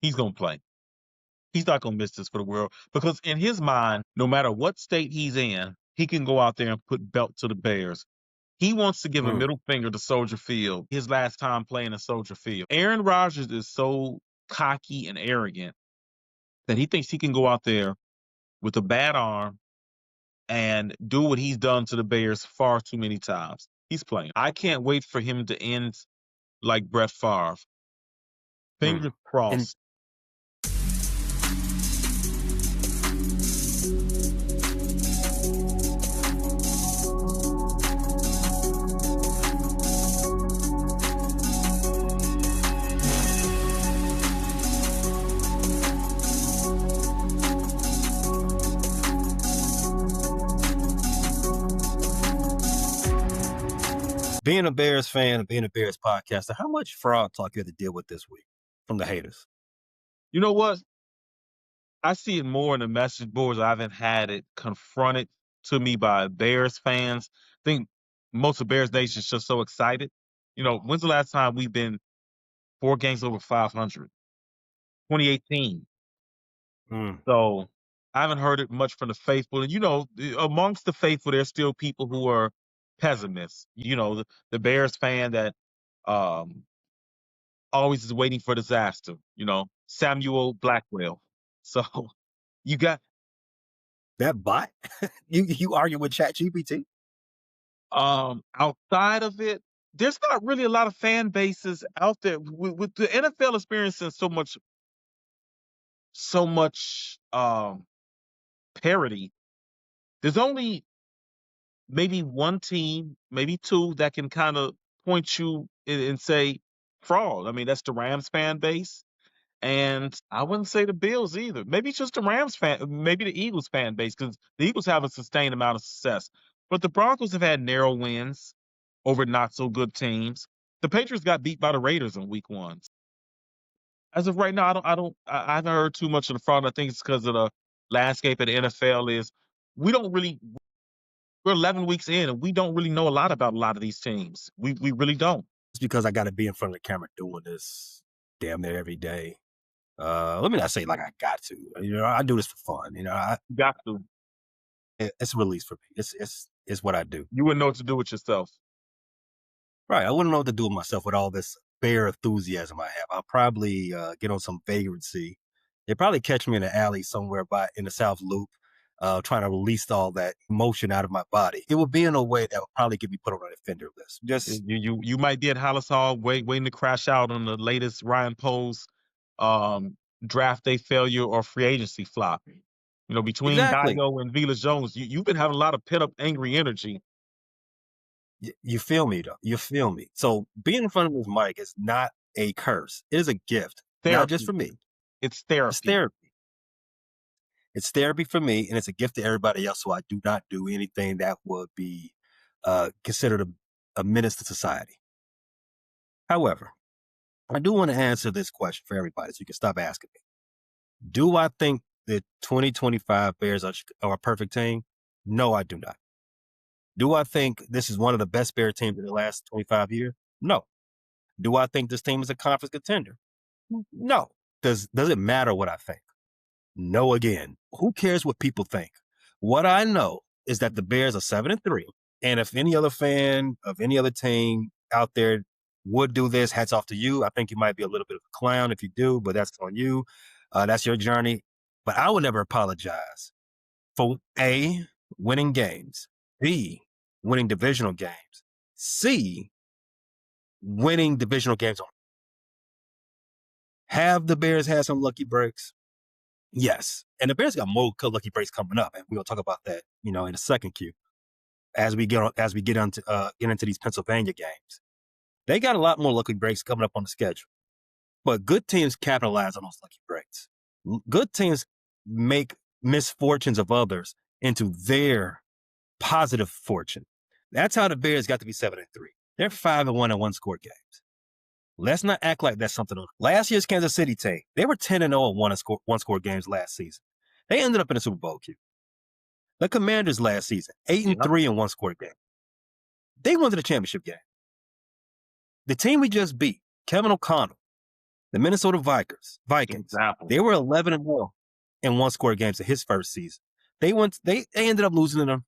he's going to play. He's not going to miss this for the world because in his mind, no matter what state he's in, he can go out there and put belt to the Bears. He wants to give a Mm. middle finger to Soldier Field, his last time playing in Soldier Field. Aaron Rodgers is so cocky and arrogant that he thinks he can go out there with a bad arm and do what he's done to the Bears far too many times. He's playing. I can't wait for him to end like Brett Favre. Fingers And crossed. being a Bears fan and being a Bears podcaster, how much fraud talk you had to deal with this week from the haters? You know what? I see it more in the message boards. I haven't had it confronted to me by Bears fans. I think most of Bears Nation is just so excited. You know, when's the last time we've been 4 games over 500? 2018. Mm. So I haven't heard it much from the faithful. And, you know, amongst the faithful, there's still people who are pessimists. You know, the Bears fan that um, always is waiting for disaster, you know, Samuel Blackwell. So you got That bot? you argue with ChatGPT? outside of it, there's not really a lot of fan bases out there with the NFL experiencing so much parity. There's only maybe one team, maybe two that can kind of point you and say fraud. I mean, that's the Rams fan base. And I wouldn't say the Bills either. Maybe it's just the Rams fan, maybe the Eagles fan base, because the Eagles have a sustained amount of success. But the Broncos have had narrow wins over not so good teams. The Patriots got beat by the Raiders in week 1. As of right now, I haven't heard too much of the fraud. I think it's because of the landscape of the NFL is we don't really we're 11 weeks in and we don't really know a lot about a lot of these teams. We really don't. It's because I got to be in front of the camera doing this damn near every day. Let me not say like I got to. You know, I do this for fun. You know, You got to. it's a release for me. It's what I do. You wouldn't know what to do with yourself. Right. I wouldn't know what to do with myself with all this Bear enthusiasm I have. I'll probably get on some vagrancy. They probably catch me in an alley somewhere in the South Loop, trying to release all that emotion out of my body. It would be in a way that would probably get me put on an offender list. Just You might be at Hallis Hall waiting to crash out on the latest Ryan Poles draft day failure or free agency flop. You know, between exactly. Gallo and Vila Jones, you've been having a lot of pent up angry energy. You feel me though. You feel me. So being in front of this mic is not a curse. It is a gift, not just for me. It's therapy. It's therapy. It's therapy for me, and it's a gift to everybody else. So I do not do anything that would be considered a menace to society. However, I do want to answer this question for everybody, so you can stop asking me. Do I think the 2025 Bears are a perfect team? No, I do not. Do I think this is one of the best Bear teams in the last 25 years? No. Do I think this team is a conference contender? No. Does it matter what I think? No again. Who cares what people think? What I know is that the Bears are 7-3. And if any other fan of any other team out there would do this, hats off to you. I think you might be a little bit of a clown if you do, but that's on you. That's your journey. But I would never apologize for A, winning games, B, winning divisional games, C, winning divisional games on. Have the Bears had some lucky breaks? Yes. And the Bears got more lucky breaks coming up, and we'll talk about that, in the second Q as we get into these Pennsylvania games. They got a lot more lucky breaks coming up on the schedule. But good teams capitalize on those lucky breaks. Good teams make misfortunes of others into their positive fortune. That's how the Bears got to be 7-3. They're 5-1 in one-score games. Let's not act like that's something else. Last year's Kansas City team, they were 10-0 in one-score games last season. They ended up in a Super Bowl queue. The Commanders last season, 8-3 in one-score game. They went to the championship game. The team we just beat, Kevin O'Connell, The Minnesota Vikings. Example. They were 11-0 in one-score games in his first season. They ended up losing in a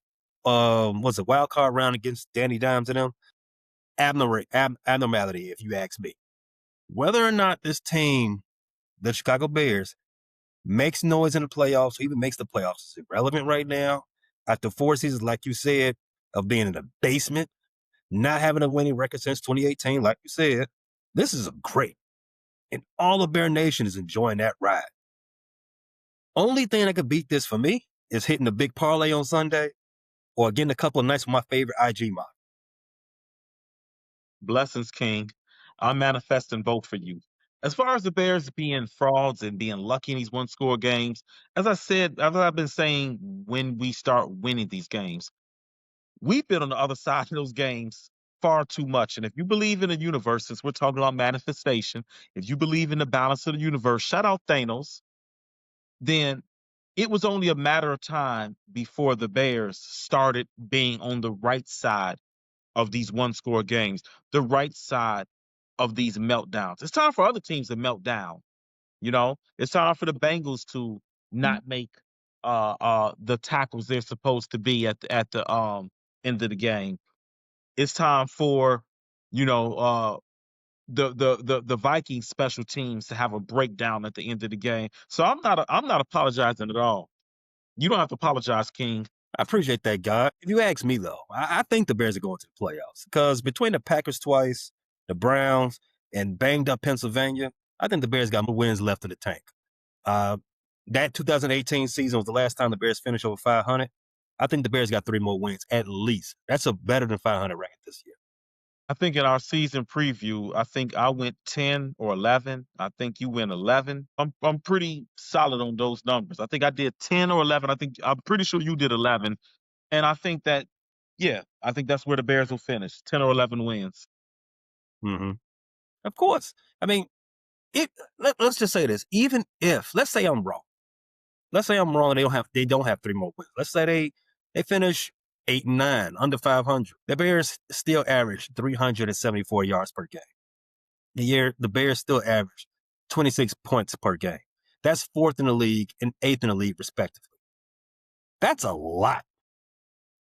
wild card round against Danny Dimes and them. Abnormality, if you ask me. Whether or not this team, the Chicago Bears, makes noise in the playoffs, or even makes the playoffs, is irrelevant right now. After 4 seasons, like you said, of being in the basement, not having a winning record since 2018, like you said, this is great. And all of Bear Nation is enjoying that ride. Only thing that could beat this for me is hitting a big parlay on Sunday or getting a couple of nights with my favorite IG model. Blessings, King. I'm manifesting both for you. As far as the Bears being frauds and being lucky in these one-score games, as I've been saying when we start winning these games, we've been on the other side of those games far too much. And if you believe in the universe, since we're talking about manifestation, if you believe in the balance of the universe, shout out Thanos, then it was only a matter of time before the Bears started being on the right side of these one-score games, the right side of these meltdowns. It's time for other teams to melt down. It's time for the Bengals to not make the tackles they're supposed to be at the end of the game. It's time for the Vikings special teams to have a breakdown at the end of the game. So I'm not apologizing at all. You don't have to apologize, King. I appreciate that, God. If you ask me, though, I think the Bears are going to the playoffs because between the Packers twice, the Browns, and banged up Pennsylvania, I think the Bears got more wins left in the tank. That 2018 season was the last time the Bears finished over 500. I think the Bears got 3 more wins at least. That's a better than 500 record this year. I think in our season preview, I think I went 10 or 11. I think you went 11. I'm pretty solid on those numbers. I think I did 10 or 11. I'm pretty sure you did 11. And I think I think that's where the Bears will finish, 10 or 11 wins. Mm-hmm. Of course. I mean, let's just say this. Even if, let's say I'm wrong. Let's say I'm wrong and they don't have 3 more wins. Let's say they finish 8-9, under 500. The Bears still average 374 yards per game. The Bears still average 26 points per game. That's 4th in the league and 8th in the league, respectively. That's a lot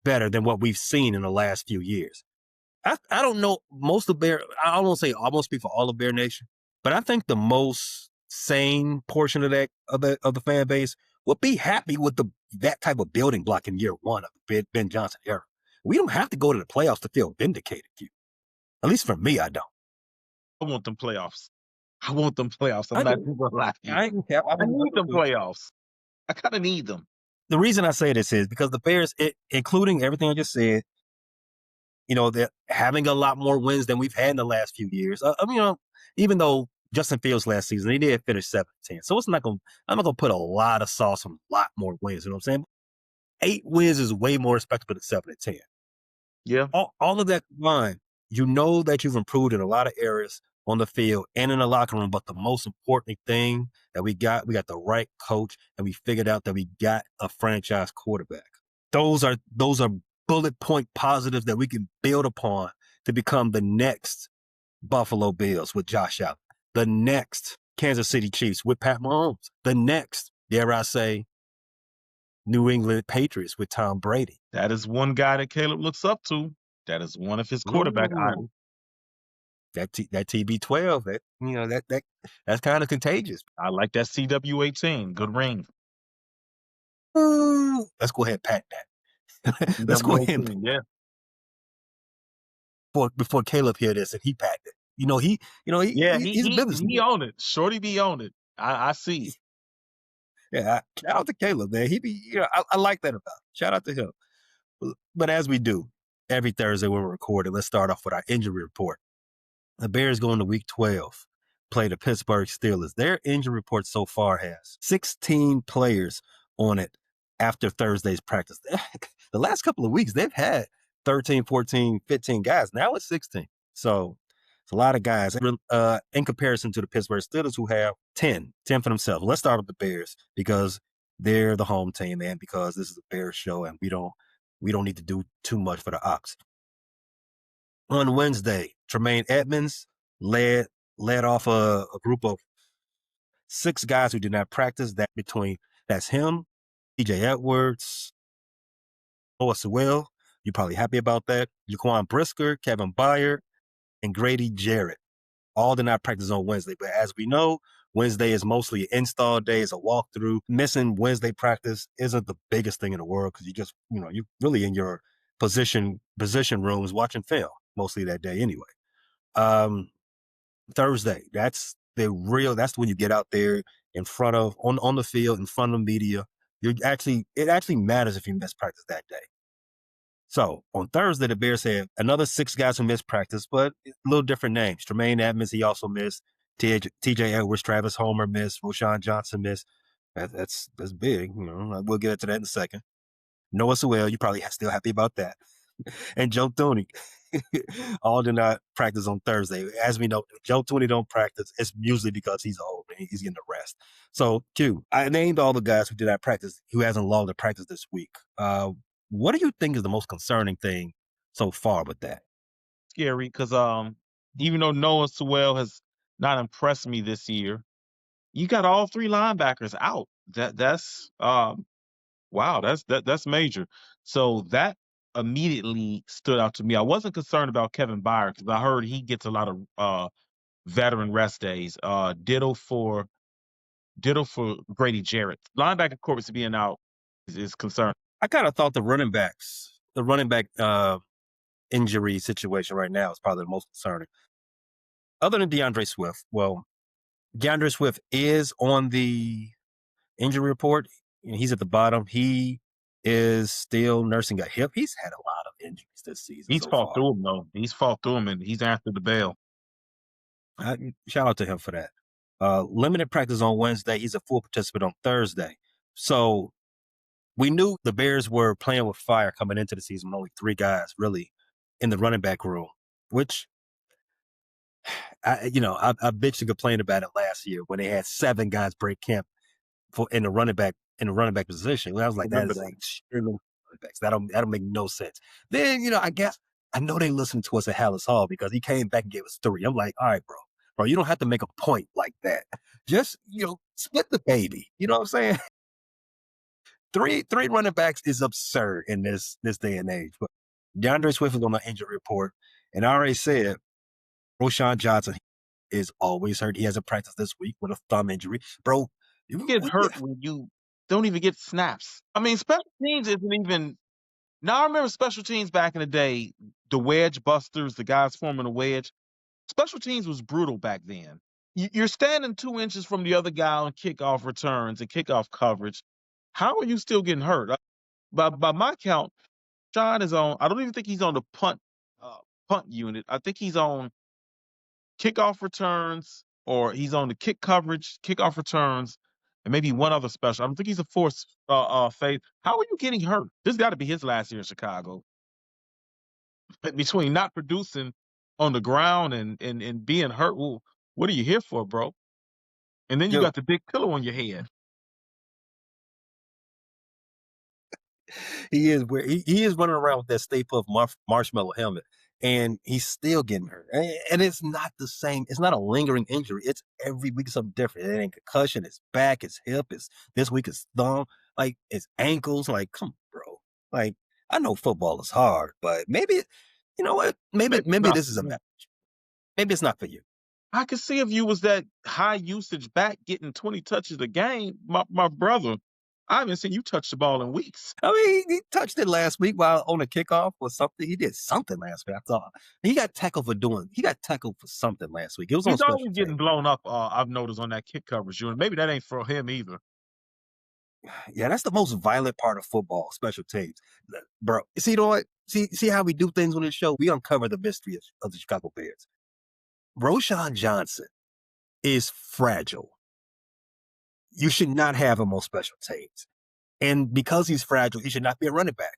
better than what we've seen in the last few years. I don't know most of Bear. I don't say almost speak for all of Bear Nation, but I think the most sane portion of the fan base would be happy with that type of building block in year 1 of the Ben Johnson era. We don't have to go to the playoffs to feel vindicated, Q. At least for me, I don't. I want them playoffs. I'm not even gonna lie to you. I need them playoffs. I kind of need them. The reason I say this is because the Bears, including everything I just said, they're having a lot more wins than we've had in the last few years. Even though Justin Fields last season, he did finish 7-10. So I'm not going to put a lot of sauce on a lot more wins. You know what I'm saying? 8 wins is way more respectable than 7-10. Yeah. All of that combined, that you've improved in a lot of areas on the field and in the locker room. But the most important thing that we got the right coach, and we figured out that we got a franchise quarterback. Those are bullet point positives that we can build upon to become the next Buffalo Bills with Josh Allen, the next Kansas City Chiefs with Pat Mahomes, the next, dare I say, New England Patriots with Tom Brady. That is one guy that Caleb looks up to. That is one of his quarterback idols. That TB12, that's kind of contagious. I like that CW18. Good ring. Let's go ahead and pat that. Let's go ahead and before Caleb hear this and he packed it. He own it. Shorty be on it. I see. Yeah, shout out to Caleb, man. I like that about him. Shout out to him. But as we do every Thursday when we're recording, let's start off with our injury report. The Bears going to week 12, play the Pittsburgh Steelers. Their injury report so far has 16 players on it after Thursday's practice. The last couple of weeks, they've had 13, 14, 15 guys. Now it's 16. So it's a lot of guys in comparison to the Pittsburgh Steelers, who have 10 for themselves. Let's start with the Bears because they're the home team, and because this is a Bears show and we don't need to do too much for the Ox. On Wednesday, Tremaine Edmonds led off a group of 6 guys who did not practice. That's him, TJ Edwards, Noah Sewell. You're probably happy about that. Jaquan Brisker, Kevin Byard, and Grady Jarrett. All did not practice on Wednesday. But as we know, Wednesday is mostly an install day, it's a walkthrough. Missing Wednesday practice isn't the biggest thing in the world because you're really in your position rooms watching film mostly that day anyway. Thursday, that's when you get out there in front of on the field in front of the media. It actually matters if you miss practice that day. So on Thursday, the Bears had another 6 guys who missed practice, but a little different names. Tremaine Edmonds, he also missed. TJ Edwards, Travis Homer missed. Roschon Johnson missed. That's big. We'll get into that in a second. Noah Sewell, you're probably still happy about that. And Joe Thuney. All did not practice on Thursday. As we know, Joe Thuney don't practice. It's usually because he's old and he's getting a rest. So, Q, I named all the guys who did not practice, who hasn't logged to practice this week. What do you think is the most concerning thing so far with that? Scary because even though Noah Sewell has not impressed me this year, you got all 3 linebackers out. That's wow, that's major. So that immediately stood out to me. I wasn't concerned about Kevin Byard because I heard he gets a lot of veteran rest days. Ditto for Grady Jarrett. Linebacker corpus being out is concerning. I kind of thought the running back injury situation right now is probably the most concerning. Other than DeAndre Swift, well, DeAndre Swift is on the injury report. He's at the bottom. He is still nursing a hip. He's had a lot of injuries this season. He's fought through them, though. He's fought through them, and he's answered the bell. Shout out to him for that. Limited practice on Wednesday. He's a full participant on Thursday. So we knew the Bears were playing with fire coming into the season with only 3 guys really in the running back room, which I bitched and complained about it last year when they had 7 guys break camp in the running back position. I was like, that is extremely running backs. That'll make no sense. Then, I know they listened to us at Hallis Hall because he came back and gave us 3. I'm like, all right, bro, you don't have to make a point like that. Just, split the baby. You know what I'm saying? Three running backs is absurd in this day and age. But DeAndre Swift is on the injury report. And I already said, Roschon Johnson is always hurt. He hasn't practiced this week with a thumb injury. Bro, you get hurt when you don't even get snaps. I mean, special teams isn't even. Now, I remember special teams back in the day, the wedge busters, the guys forming a wedge. Special teams was brutal back then. You're standing 2 inches from the other guy on kickoff returns and kickoff coverage. How are you still getting hurt? By my count, Sean is on. I don't even think he's on the punt unit. I think he's on kickoff returns, or he's on the kick coverage, kickoff returns, and maybe one other special. I don't think he's a force phase. How are you getting hurt? This got to be his last year in Chicago. Between not producing on the ground and being hurt, well, what are you here for, bro? And then you got the big pillow on your head. He is running around with that Stay Puft Marshmallow helmet, and he's still getting hurt. And it's not the same. It's not a lingering injury. It's every week something different. It ain't concussion. It's back. It's hip. It's this week. It's thumb. Like it's ankles. Like come on, bro. Like I know football is hard, but maybe you know what? Maybe this is a match. Maybe it's not for you. I could see if you was that high usage back getting 20 touches a game, my brother. I haven't seen you touch the ball in weeks. I mean, he touched it last week while on a kickoff or something. He did something last week. I thought he got tackled for something last week. It was He's on always getting blown up. I've noticed on that kick coverage unit. Maybe that ain't for him either. Yeah, that's the most violent part of football, special teams, bro. See, you know what? See how we do things on this show. We uncover the mystery of the Chicago Bears. Roschon Johnson is fragile. You should not have him on special teams. And because he's fragile, he should not be a running back.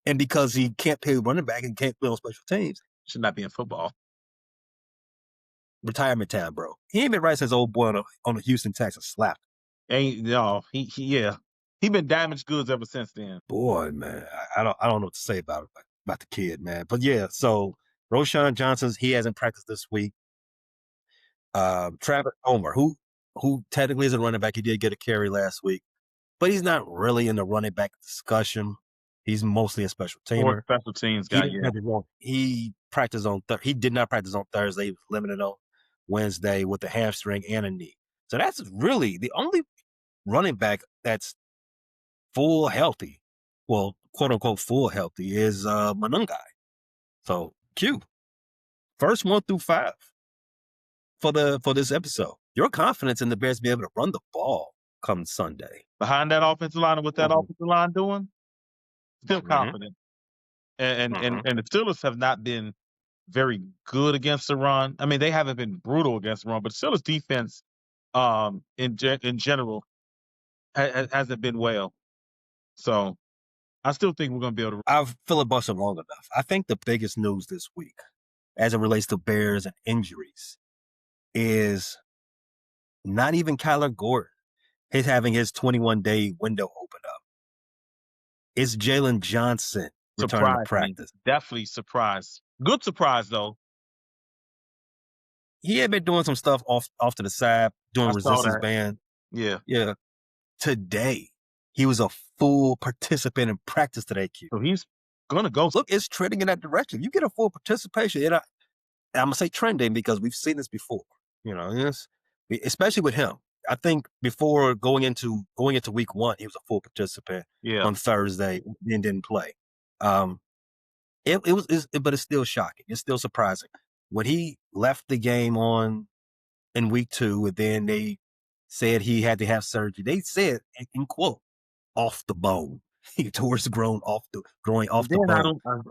And because he can't play running back and can't play on special teams, should not be in football. Retirement time, bro. He ain't been right since old boy on the Houston Texans slapped. He been damaged goods ever since then. Boy, man, I don't know what to say about the kid, man. But yeah, so Roschon Johnson, he hasn't practiced this week. Travis Homer, who who technically is a running back. He did get a carry last week, but he's not really in the running back discussion. He's mostly a special Or teamer. special teams He guy, didn't yeah. practice on. He practiced on. He did not practice on Thursday. He was limited on Wednesday with a hamstring and a knee. So that's really the only running back that's full healthy. Well, quote unquote full healthy is Manungai. So Q. First 1 through 5 for this episode. Your confidence in the Bears being able to run the ball come Sunday. Behind that offensive line and what that offensive line doing, still Mhm. confident. And the Steelers have not been very good against the run. I mean, they haven't been brutal against the run, but Steelers defense, in general, hasn't been well. So I still think we're going to be able to. I've filibustered long enough. I think the biggest news this week, as it relates to Bears and injuries, is not even Kyler Gordon. He's having his 21-day window open up. It's Jalen Johnson returning to Surprised me. practice. Definitely surprised. Good surprise though. He had been doing some stuff off to the side, doing I saw resistance that. band. Yeah. Yeah. Today, he was a full participant in practice today, Q. So he's gonna go. Look, it's trending in that direction. You get a full participation. I'm gonna say trending because we've seen this before. Yes, especially with him. I think before going into week 1, he was a full participant Yeah. on Thursday and didn't play. But it's still shocking. It's still surprising. When he left the game in week 2, and then they said he had to have surgery. They said, in quote, off the bone. He tore his growing off the bone.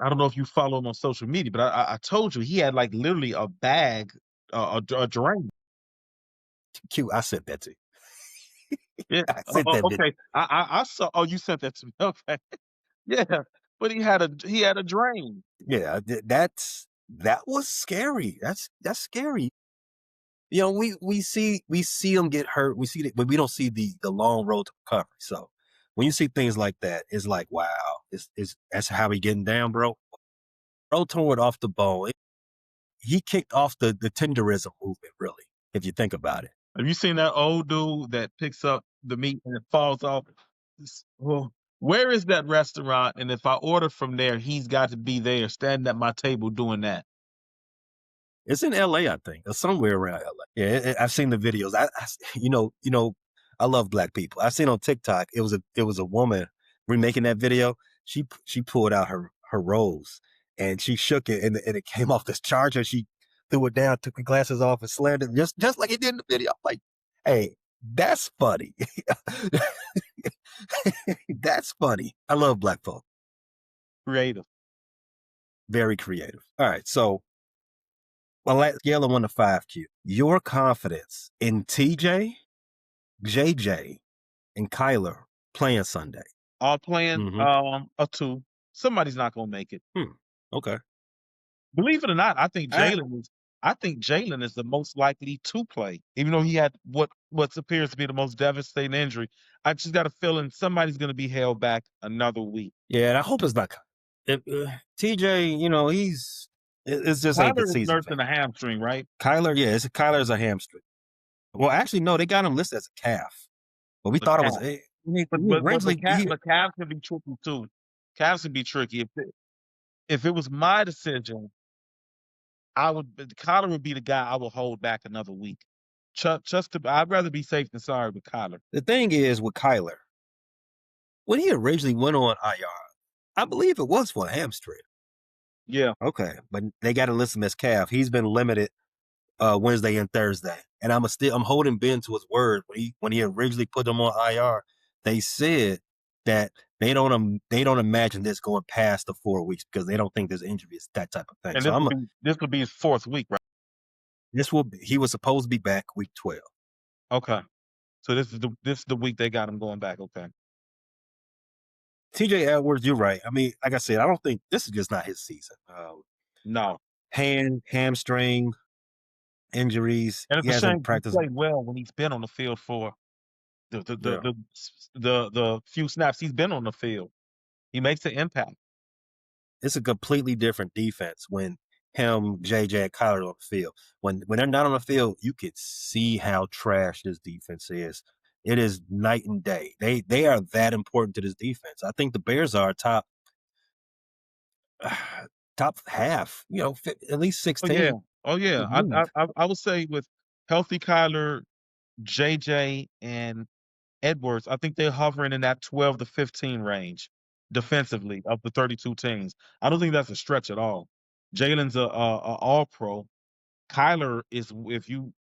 I don't know if you follow him on social media, but I told you he had like literally a bag, a drain. Q, I sent that to you. Yeah. I sent that video. Okay. I saw. Oh, you sent that to me. Okay. Yeah, but he had a drain. Yeah, that was scary. That's scary. We see him get hurt. We see that, but we don't see the long road to recovery. So when you see things like that, it's like, wow, that's how he getting down, bro. Bro tore it off the bone. He kicked off the tenderism movement, really, if you think about it. Have you seen that old dude that picks up the meat and it falls off? Well, where is that restaurant? And if I order from there, he's got to be there, standing at my table doing that. It's in LA, I think, or somewhere around LA. Yeah, I've seen the videos. I love black people. I've seen on TikTok. It was a woman remaking that video. She pulled out her rose and she shook it, and it came off this charger. She threw it down, took the glasses off, and slammed it just like it did in the video. I'm like, hey, that's funny. That's funny. I love black folk. Creative. Very creative. All right, so. Well, at scale of 1 to 5, Q, your confidence in TJ, JJ, and Kyler playing Sunday. All playing a 2. Somebody's not gonna make it. Okay. Believe it or not, I think Jalen is the most likely to play, even though he had what appears to be the most devastating injury. I just got a feeling somebody's going to be held back another week. Yeah, and I hope it's not. TJ, it's just ain't the Kyler is season. nursing a hamstring, right? Kyler, yeah, Kyler's a hamstring. Well, actually, no, they got him listed as a calf, but we thought it was. But calves can be tricky too. Calves can be tricky. If it was my decision, Kyler would be the guy I would hold back another week. I'd rather be safe than sorry with Kyler. The thing is with Kyler, when he originally went on IR, I believe it was for a hamstring. Yeah. Okay, but they got to list him as calf. He's been limited Wednesday and Thursday, and I'm holding Ben to his word. When he originally put them on IR, they said that they don't imagine this going past the 4 weeks because they don't think there's injuries, that type of thing. And this will be his 4th week, right? He was supposed to be back week 12. Okay, so this is the week they got him going back. Okay. TJ Edwards, you're right. I mean, like I said, I don't think this is just not his season. No. Hamstring injuries. And it's a shame he played well when he's been on the field for the few snaps he's been on the field. He makes an impact. It's a completely different defense when him, JJ, and Kyler on the field. When they're not on the field, you could see how trash this defense is. It is night and day. They are that important to this defense. I think the Bears are top top half. At least Oh yeah, 16. oh yeah. Good I move. I I I would say with healthy Kyler, JJ, and Edwards, I think they're hovering in that 12 to 15 range defensively of the 32 teams. I don't think that's a stretch at all. Jalen's a all pro. Kyler is, if you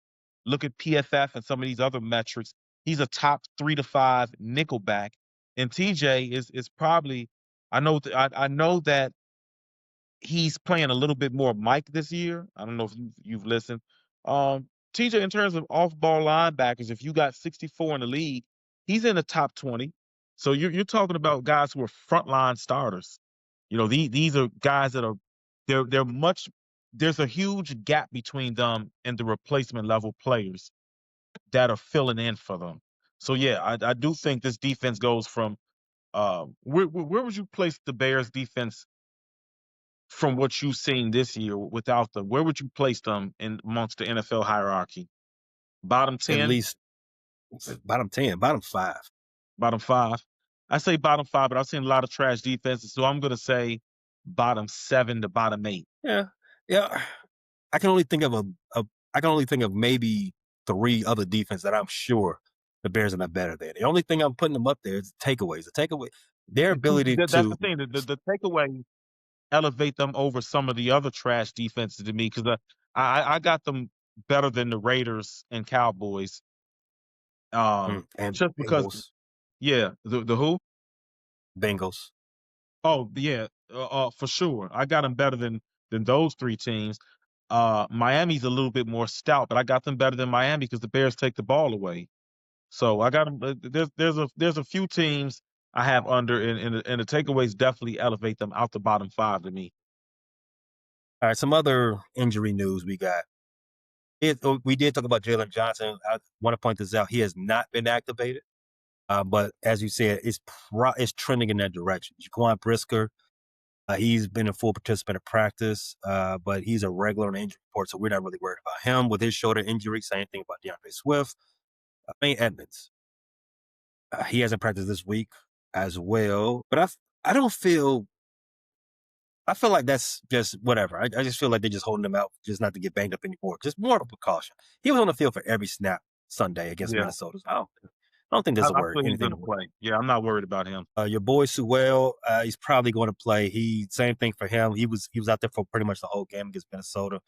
look at PFF and some of these other metrics, he's a top 3 to 5 nickelback. And TJ is probably, I know that he's playing a little bit more Mike this year. I don't know if you've listened. TJ, in terms of off-ball linebackers, if you got 64 in the league, he's in the top 20. So you're talking about guys who are frontline starters. These are guys that are they're much. There's a huge gap between them and the replacement level players that are filling in for them. So yeah, I do think this defense goes from where would you place the Bears defense from what you've seen this year without them? Where would you place them in amongst the NFL hierarchy? Bottom At 10, least bottom 10, bottom 5. bottom 5? I say bottom 5, but I've seen a lot of trash defenses, so I'm gonna say bottom 7 to bottom 8. Yeah, yeah. I can only think of I can only think of maybe 3 other defense that I'm sure the Bears are not better than. The only thing I'm putting them up there is takeaways. Their And see, ability that's the to thing. The takeaway elevate them over some of the other trash defenses to me because I got them better than the Raiders and Cowboys. and Just because, yeah, the who? Bengals. Oh yeah, for sure. I got them better than those 3 teams. Miami's a little bit more stout, but I got them better than Miami because the Bears take the ball away. So I got them. There's a few teams I have under, and the takeaways definitely elevate them out the bottom 5 to me. All right, some other injury news we got. We did talk about Jalen Johnson. I want to point this out. He has not been activated, but as you said, it's trending in that direction. Jaquan Brisker, he's been a full participant of practice, but he's a regular on the injury report, so we're not really worried about him with his shoulder injury. Same thing about DeAndre Swift. Nate Edmonds, he hasn't practiced this week as well, but I don't feel. I feel like that's just whatever. I just feel like they're just holding him out just not to get banged up anymore. Just more of a precaution. He was on the field for every snap Sunday against Yeah, Minnesota. So I don't think there's a I word feel he's anything gonna to worry. play. Yeah, I'm not worried about him. Your boy Sewell, he's probably going to play. Same thing for him. He was out there for pretty much the whole game against Minnesota.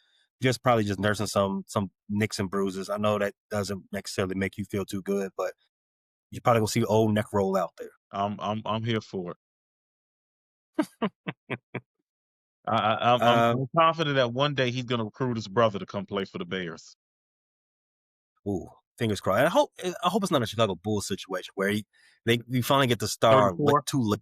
Probably just nursing some nicks and bruises. I know that doesn't necessarily make you feel too good, but you're probably gonna see old neck roll out there. I'm here for it. I'm Uh, confident that one day he's gonna recruit his brother to come play for the Bears. ooh, fingers crossed. And I hope it's not a Chicago Bulls situation where we finally get the star 34. too late.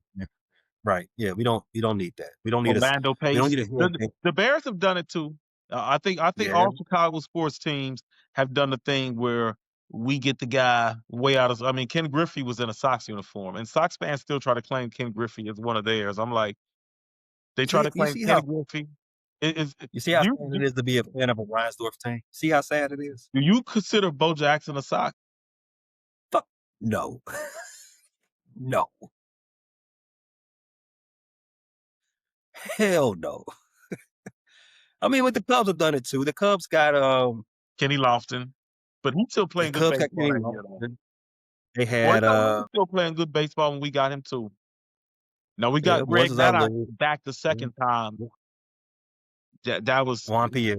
Right? Yeah, we don't need that. We don't need Orlando we don't Pace. need a The Bears have done it too. I think yeah. all Chicago sports teams have done the thing where we get the guy way out of. I mean, Ken Griffey was in a Sox uniform, and Sox fans still try to claim Ken Griffey as one of theirs. I'm like, they try to You claim see Ken how Griffey. Is you see how do sad you, it is to be a fan of a Reinsdorf team. See how sad it is. do you consider Bo Jackson a Sox? Fuck no, no, hell no. I mean, what the Cubs have done it too. The Cubs got Kenny Lofton, but he's still the playing good Cubs got baseball Kenny that year, though. Lofton. They Well, had no, he was still playing good baseball when we got him too. Now we yeah, got Greg Moises Maddox Alou, back the second time. That was Juan Pierre.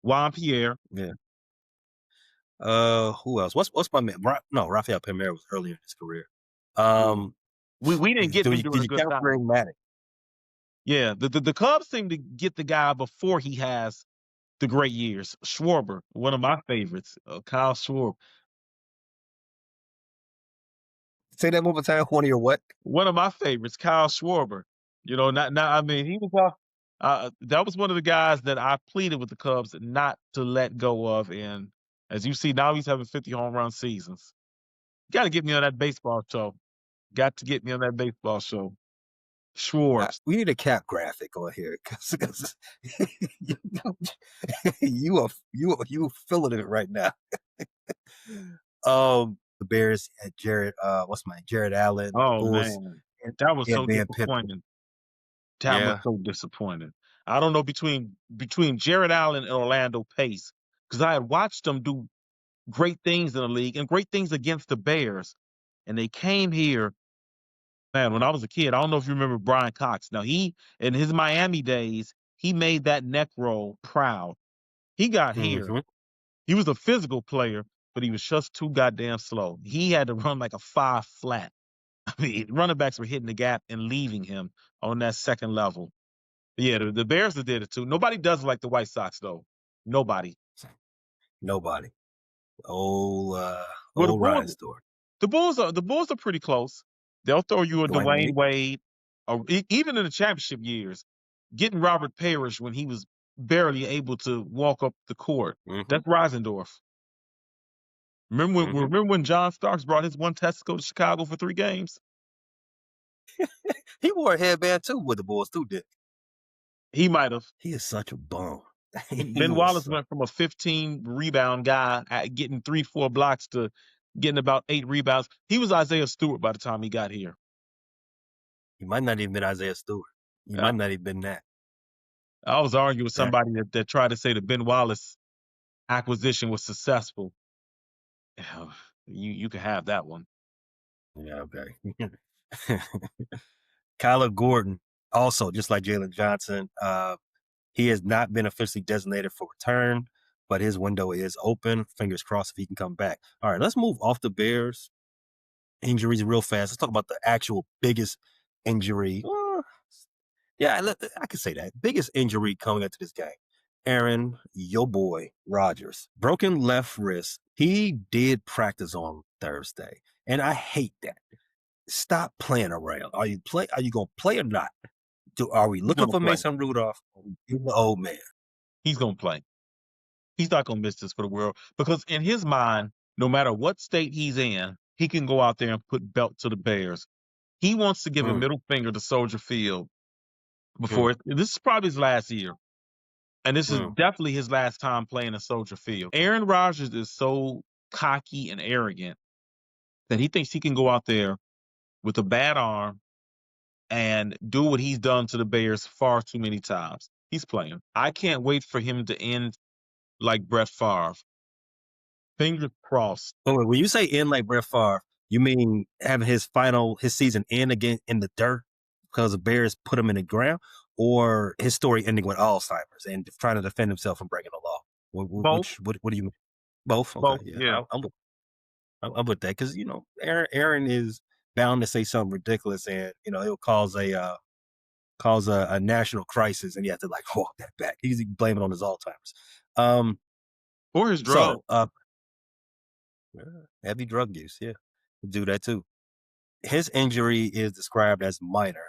Juan Pierre. Yeah. Who else? What's my man? No, Rafael Palmeiro was earlier in his career. Um, We didn't get him did during a you good count time. Greg Maddux? Yeah, the Cubs seem to get the guy before he has the great years. Schwarber, one of my favorites, Kyle Schwarber, Say that one more time. One of your what? one of my favorites, Kyle Schwarber. Not I mean, he was that was one of the guys that I pleaded with the Cubs not to let go of. And as you see, now he's having 50 home run seasons. Got to get me on that baseball show. Got to get me on that baseball show. Schwartz. We need a cap graphic on here because you feeling it right now. The Bears had Jared, Jared Allen. The Oh Bulls man, that was had so Ben Pippen. disappointing. That was Yeah. so disappointing. I don't know between Jared Allen and Orlando Pace, because I had watched them do great things in the league and great things against the Bears, and they came here. Man, when I was a kid, I don't know if you remember Brian Cox. Now he in his Miami days, he made that neck roll proud. He got here. Mm-hmm. He was a physical player, but he was just too goddamn slow. He had to run like a 5 flat. I mean, running backs were hitting the gap and leaving him on that second level. Yeah, the Bears did it too. Nobody does it like the White Sox though. Nobody. Nobody. Well, the Old Ryan Bulls, story. the Bulls are pretty close. They'll throw you a Dwayne Dwayne Wade. Wade, or even in the championship years, getting Robert Parrish when he was barely able to walk up the court. Mm-hmm. That's Reisendorf. Remember when John Starks brought his one testicle to Chicago for 3 games? He wore a headband too with the Bulls too, did He might have. he? Is such a bum. Ben Wallace went from a 15 rebound guy at getting 3-4 blocks to getting about 8 rebounds. He was Isaiah Stewart by the time he got here. He might not even been Isaiah Stewart. He might not even been that. I was arguing with somebody that tried to say the Ben Wallace acquisition was successful. You can have that one. Yeah, okay. Kyler Gordon, also just like Jalen Johnson, he has not been officially designated for return, but his window is open. Fingers crossed if he can come back. All right, let's move off the Bears injuries real fast. Let's talk about the actual biggest injury. Yeah, I can say that. Biggest injury coming into this game. Aaron, your boy, Rodgers. Broken left wrist. He did practice on Thursday. And I hate that. Stop playing around. Are you gonna play or not? Are we looking for Mason Rudolph? He's the old man. He's gonna play. He's not gonna miss this for the world. Because in his mind, no matter what state he's in, he can go out there and put belt to the Bears. He wants to give a middle finger to Soldier Field before this is probably his last year. And this is definitely his last time playing in Soldier Field. Aaron Rodgers is so cocky and arrogant that he thinks he can go out there with a bad arm and do what he's done to the Bears far too many times. He's playing. I can't wait for him to end like Brett Favre. Fingers crossed. Oh, when you say end like Brett Favre, you mean having his season end again in the dirt because the Bears put him in the ground, or his story ending with Alzheimer's and trying to defend himself from breaking the law? Both. What do you mean? Both? Okay, Both. yeah. I'm with that because Aaron is bound to say something ridiculous, and he'll cause a national crisis, and you have to walk that back. He's blaming it on his Alzheimer's, or his drug. So, heavy drug use, yeah, do that too. His injury is described as minor.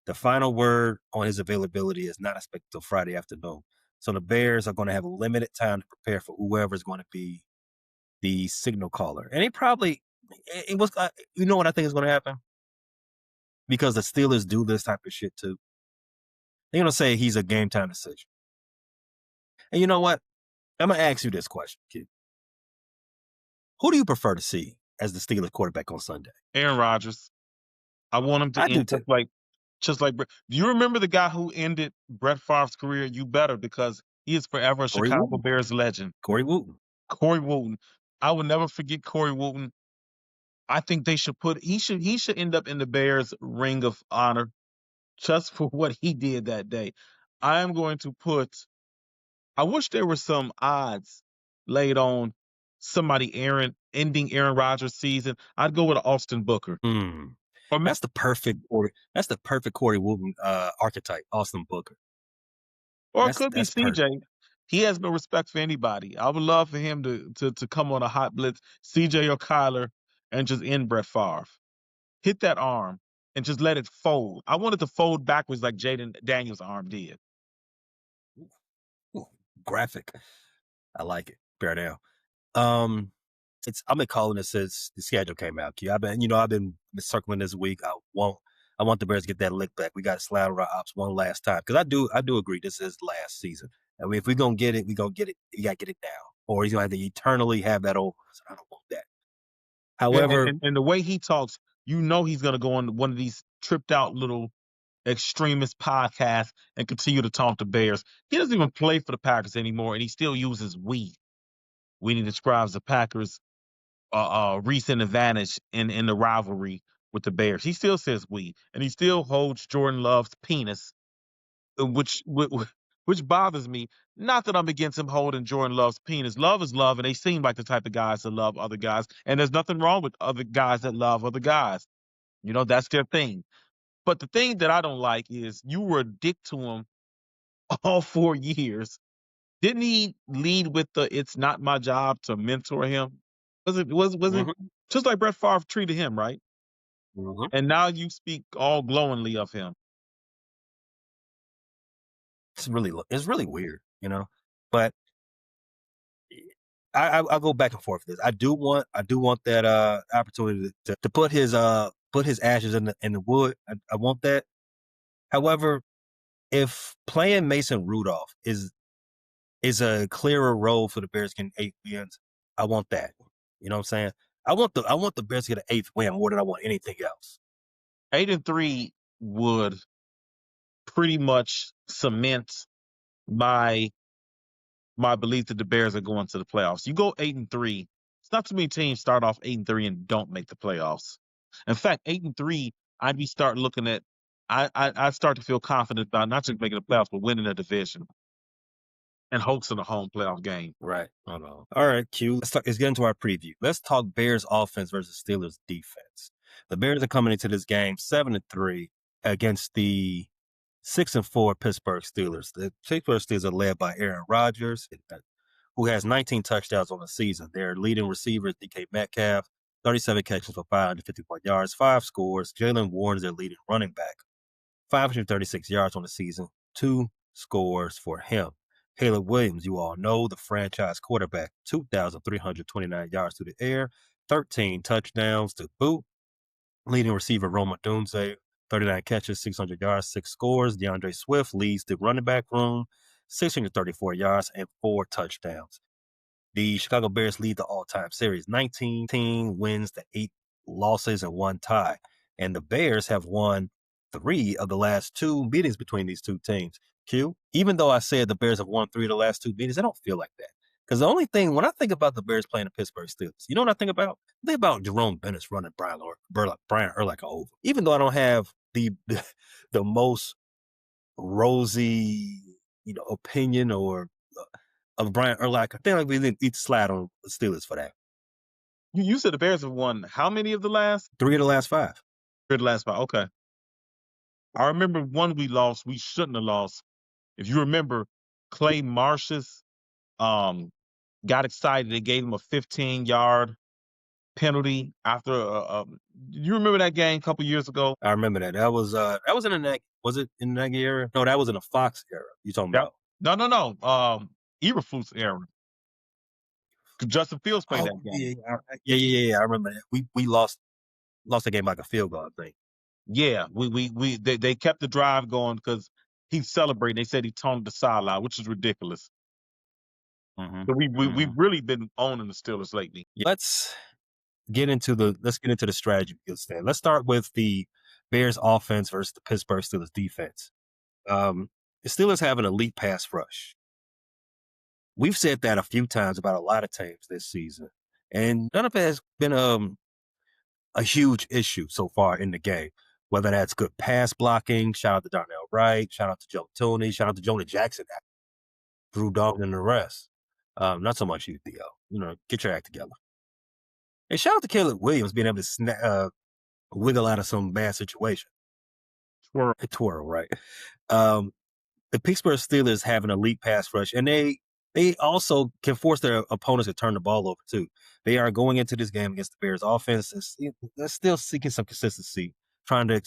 The final word on his availability is not expected till Friday afternoon. So the Bears are going to have limited time to prepare for whoever is going to be the signal caller. And it was, you know what I think is going to happen? Because the Steelers do this type of shit too. They're going to say he's a game time decision. And you know what? I'm going to ask you this question, kid. Who do you prefer to see as the Steelers quarterback on Sunday? Aaron Rodgers. I want him to end just like Brett. Do you remember the guy who ended Brett Favre's career? You better, because he is forever a Chicago Bears legend. Corey Wootton. Corey Wootton. I will never forget Corey Wootton. I think he should end up in the Bears Ring of Honor just for what he did that day. I am going to I wish there were some odds laid on somebody ending Aaron Rodgers' season. I'd go with Austin Booker. That's the perfect Corey Wootton archetype, Austin Booker. Or it could be CJ. Perfect. He has no respect for anybody. I would love for him to come on a hot blitz, CJ or Kyler, and just end Brett Favre. Hit that arm and just let it fold. I want it to fold backwards like Jaden Daniels' arm did. Ooh, graphic. I like it. Bear down. I've been calling it since the schedule came out. I've been circling this week. I won't I want the Bears to get that lick back. We got to slide on our ops one last time because I do agree this is last season. I mean, if we're gonna get it, we're gonna get it. You gotta get it now, or he's gonna have to eternally have that over. I don't want that. However, And the way he talks, you know he's gonna go on one of these tripped out little extremist podcasts and continue to taunt the Bears. He doesn't even play for the Packers anymore, and he still uses we when he describes the Packers' recent advantage in the rivalry with the Bears. He still says we, and he still holds Jordan Love's penis, which bothers me. Not that I'm against him holding Jordan Love's penis. Love is love, and they seem like the type of guys that love other guys. And there's nothing wrong with other guys that love other guys. You know, that's their thing. But the thing that I don't like is you were a dick to him all 4 years. Didn't he lead with the "It's not my job to mentor him"? Was it mhm, just like Brett Favre treated him, right? mhm. And now you speak all glowingly of him. It's really weird, you know. But I go back and forth with this. I do want that opportunity to put his ashes in the wood. I want that. However, if playing Mason Rudolph is a clearer role for the Bears getting 8 wins, I want that. You know what I'm saying? I want the Bears to get an eighth win more than I want anything else. 8-3 would pretty much cement my my belief that the Bears are going to the playoffs. You go 8-3. It's not too many teams start off 8-3 and don't make the playoffs. In fact, 8-3, I'd be start looking at. I start to feel confident about not just making the playoffs, but winning a division and hosting a home playoff game. Right. Hold on. All right, Q. Let's get into our preview. Let's talk Bears offense versus Steelers defense. The Bears are coming into this game 7-3 against the 6-4 Pittsburgh Steelers. The Pittsburgh Steelers are led by Aaron Rodgers, who has 19 touchdowns on the season. Their leading receiver is DK Metcalf, 37 catches for 551 yards, 5 scores. Jalen Warren is their leading running back, 536 yards on the season, 2 scores for him. Caleb Williams, you all know, the franchise quarterback, 2,329 yards through the air, 13 touchdowns to boot. Leading receiver Roma Dunze, 39 catches, 600 yards, 6 scores. DeAndre Swift leads the running back room, 634 yards and 4 touchdowns. The Chicago Bears lead the all-time series, 19 wins to 8 losses and 1 tie. And the Bears have won 3 of the last 2 meetings between these two teams. Q, even though I said the Bears have won 3 of the last 2 meetings, I don't feel like that. Because the only thing, when I think about the Bears playing the Pittsburgh Steelers, you know what I think about? I think about Jerome Bettis running Brian Urlacher over. Even though I don't have the most rosy, opinion or of Brian Urlacher, I think like we need to slide on the Steelers for that. You said the Bears have won how many of the last? 3 of the last 5. 3 of the last 5. Okay. I remember one we lost. We shouldn't have lost. If you remember, Clay Marsh's got excited. They gave him a 15-yard penalty after. You remember that game a couple years ago? I remember that. That was in the Nagy. Was it in the Nagy era? No, that was in the Fox era. You talking Yep. about? No. Eberflus era. Justin Fields played that game. Yeah. I remember that. We lost the game like a field goal, I think. Yeah, they kept the drive going because he's celebrating. They said he taunted the sideline, which is ridiculous. Mm-hmm. So we've really been owning the Steelers lately. Let's get into the strategy. Let's start with the Bears offense versus the Pittsburgh Steelers defense. The Steelers have an elite pass rush. We've said that a few times about a lot of teams this season, and none of it has been a huge issue so far in the game. Whether that's good pass blocking, shout out to Darnell Wright, shout out to Joe Tooney, shout out to Jonah Jackson, Drew Dalton, and the rest. Not so much you, Theo. Get your act together. And shout out to Caleb Williams being able to wiggle out of some bad situation. Twirl, right? The Pittsburgh Steelers have an elite pass rush, and they also can force their opponents to turn the ball over too. They are going into this game against the Bears offense and they're still seeking some consistency, trying to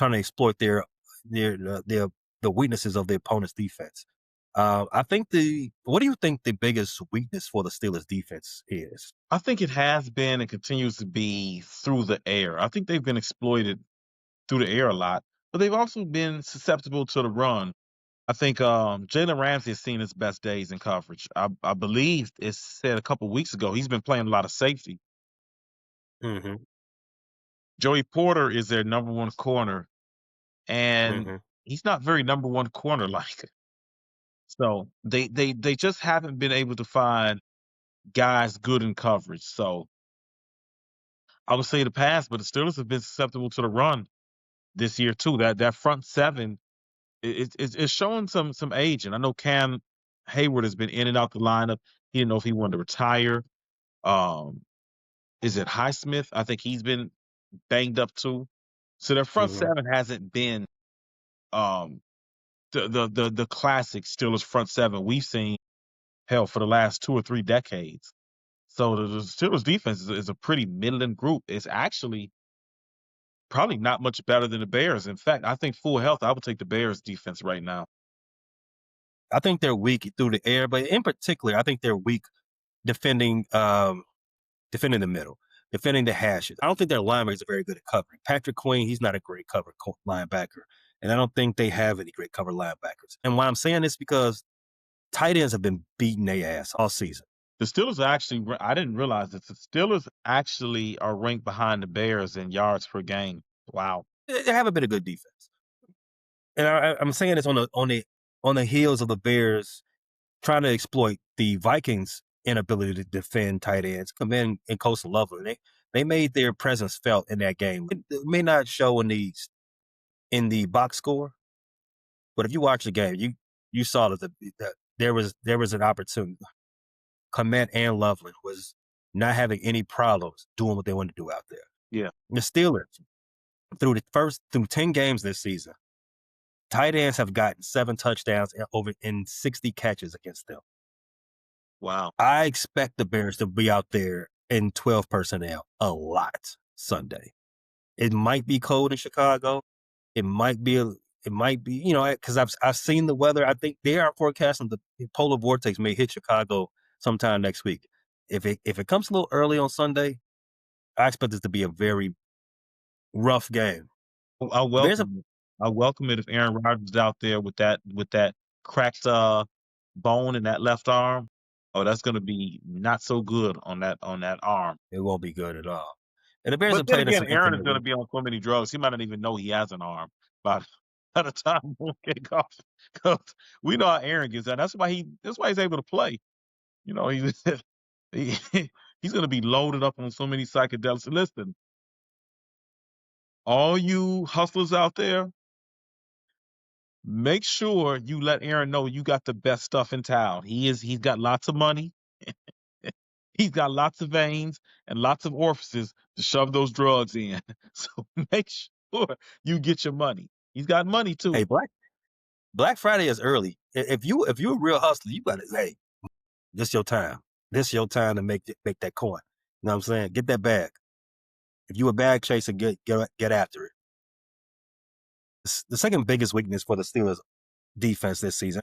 exploit their the weaknesses of the opponent's defense. I think what do you think the biggest weakness for the Steelers defense is? I think it has been and continues to be through the air. I think they've been exploited through the air a lot, but they've also been susceptible to the run. I think Jalen Ramsey has seen his best days in coverage. I believe it said a couple weeks ago he's been playing a lot of safety. Mm-hmm. Joey Porter is their number one corner, and Mm-hmm. he's not very number one corner like. So they just haven't been able to find guys good in coverage. So I would say the pass, but the Steelers have been susceptible to the run this year too. That front seven it's showing some aging. I know Cam Hayward has been in and out the lineup. He didn't know if he wanted to retire. Um, is it Highsmith? I think he's been banged up too. So their front Mm-hmm. seven hasn't been um the classic Steelers front seven we've seen hell for the last 2 or 3 decades. So the Steelers defense is a pretty middling group. It's actually probably not much better than the Bears. In fact, I think full health, I would take the Bears defense right now. I think they're weak through the air, but in particular, I think they're weak defending defending the middle, defending the hashes. I don't think their linebackers are very good at covering. Patrick Queen, he's not a great cover linebacker, and I don't think they have any great cover linebackers. And why I'm saying this because tight ends have been beating their ass all season. The Steelers are actually, I didn't realize that the Steelers actually are ranked behind the Bears in yards per game. Wow. They haven't been a good defense, and I'm saying this on the heels of the Bears trying to exploit the Vikings' inability to defend tight ends. Come in and Coastal Loveland. They made their presence felt in that game. It may not show in the box score, but if you watch the game, you saw that there was an opportunity. Komet and Loveland was not having any problems doing what they wanted to do out there. Yeah. The Steelers through 10 games this season, tight ends have gotten 7 touchdowns in 60 catches against them. Wow. I expect the Bears to be out there in 12 personnel a lot Sunday. It might be cold in Chicago. It might be, because I've seen the weather. I think they are forecasting the polar vortex may hit Chicago sometime next week. If it comes a little early on Sunday, I expect this to be a very rough game. Well, I welcome it if Aaron Rodgers is out there with that cracked bone in that left arm. Oh, that's gonna be not so good on that arm. It won't be good at all. And the Bears But have then played in again, some Aaron is inclement gonna weather. be on so many drugs, he might not even know he has an arm by by the time we kick off. 'Cause we know how Aaron gets out. That's why he's able to play. You know, he's he, he's gonna be loaded up on so many psychedelics. Listen, all you hustlers out there, make sure you let Aaron know you got the best stuff in town. He's got lots of money. He's got lots of veins and lots of orifices to shove those drugs in. So make sure you get your money. He's got money Hey, too. Black Friday is early. If you're a real hustler, you gotta this your time. This your time to make that coin. You know what I'm saying? Get that bag. If you a bag chaser, get after it. The second biggest weakness for the Steelers defense this season,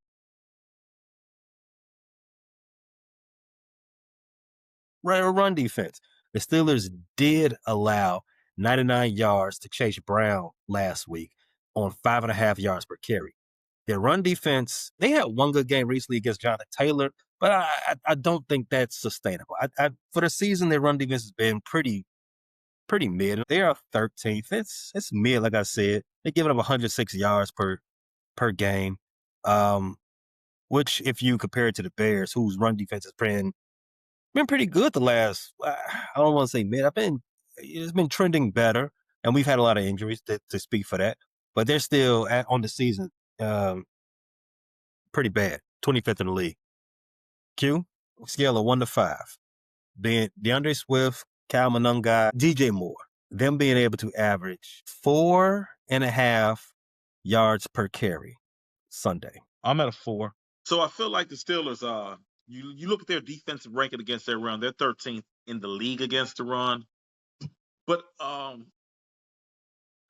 run defense. The Steelers did allow 99 yards to Chase Brown last week on 5.5 yards per carry. Their run defense, they had one good game recently against Jonathan Taylor, but I don't think that's sustainable. For the season, their run defense has been pretty mid. They are 13th. It's mid, like I said. They're giving up 106 yards per game, which if you compare it to the Bears, whose run defense has been pretty good the last. I don't want to say mid. It's been trending better, and we've had a lot of injuries to speak for that. But they're still on the season pretty bad. 25th in the league. Q scale of 1 to 5. Being DeAndre Swift, Kyle Monunga, DJ Moore, them being able to average 4.5 yards per carry Sunday. I'm at a 4. So I feel like the Steelers you look at their defensive ranking against their run, they're 13th in the league against the run. But so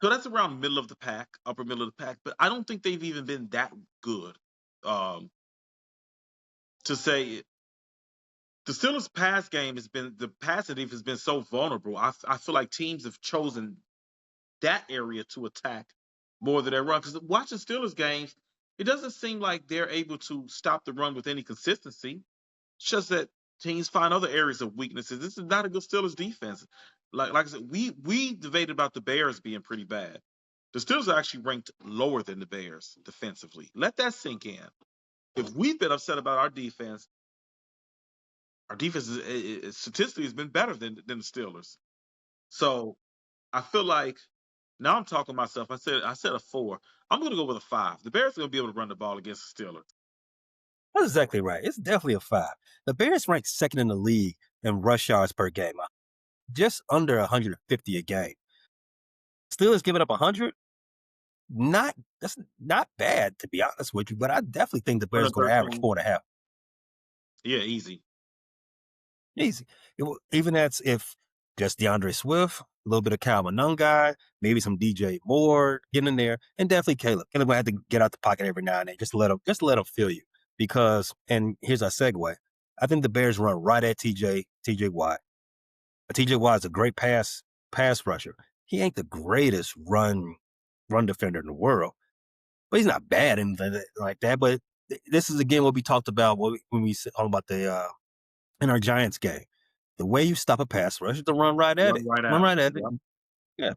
that's around middle of the pack, upper middle of the pack, but I don't think they've even been that good. Um to say the Steelers' pass game has been the pass defense has been so vulnerable. I feel like teams have chosen that area to attack more than their run. Because watching Steelers games, it doesn't seem like they're able to stop the run with any consistency. It's just that teams find other areas of weaknesses. This is not a good Steelers defense. Like I said, we debated about the Bears being pretty bad. The Steelers are actually ranked lower than the Bears defensively. Let that sink in. If we've been upset about our defense statistically has been better than the Steelers. So I feel like now I'm talking myself. I said a 4. I'm going to go with a 5. The Bears are going to be able to run the ball against the Steelers. That's exactly right. It's definitely a 5. The Bears ranked second in the league in rush yards per game, just under 150 a game. Steelers giving up 100. That's not bad, to be honest with you, but I definitely think the Bears are going to average 4.5. Yeah, easy. Even that's if just DeAndre Swift, a little bit of Calvin Nungai, maybe some DJ Moore getting in there, and definitely Caleb. Caleb will have to get out the pocket every now and then. Just let him feel you. Because, and here's our segue, I think the Bears run right at TJ Watt. TJ Watt is a great pass rusher. He ain't the greatest run defender in the world, but he's not bad and like that. But this is again what we talked about when we talk about the in our Giants game. The way you stop a pass rush is to run right at it. Run right at it. Yeah.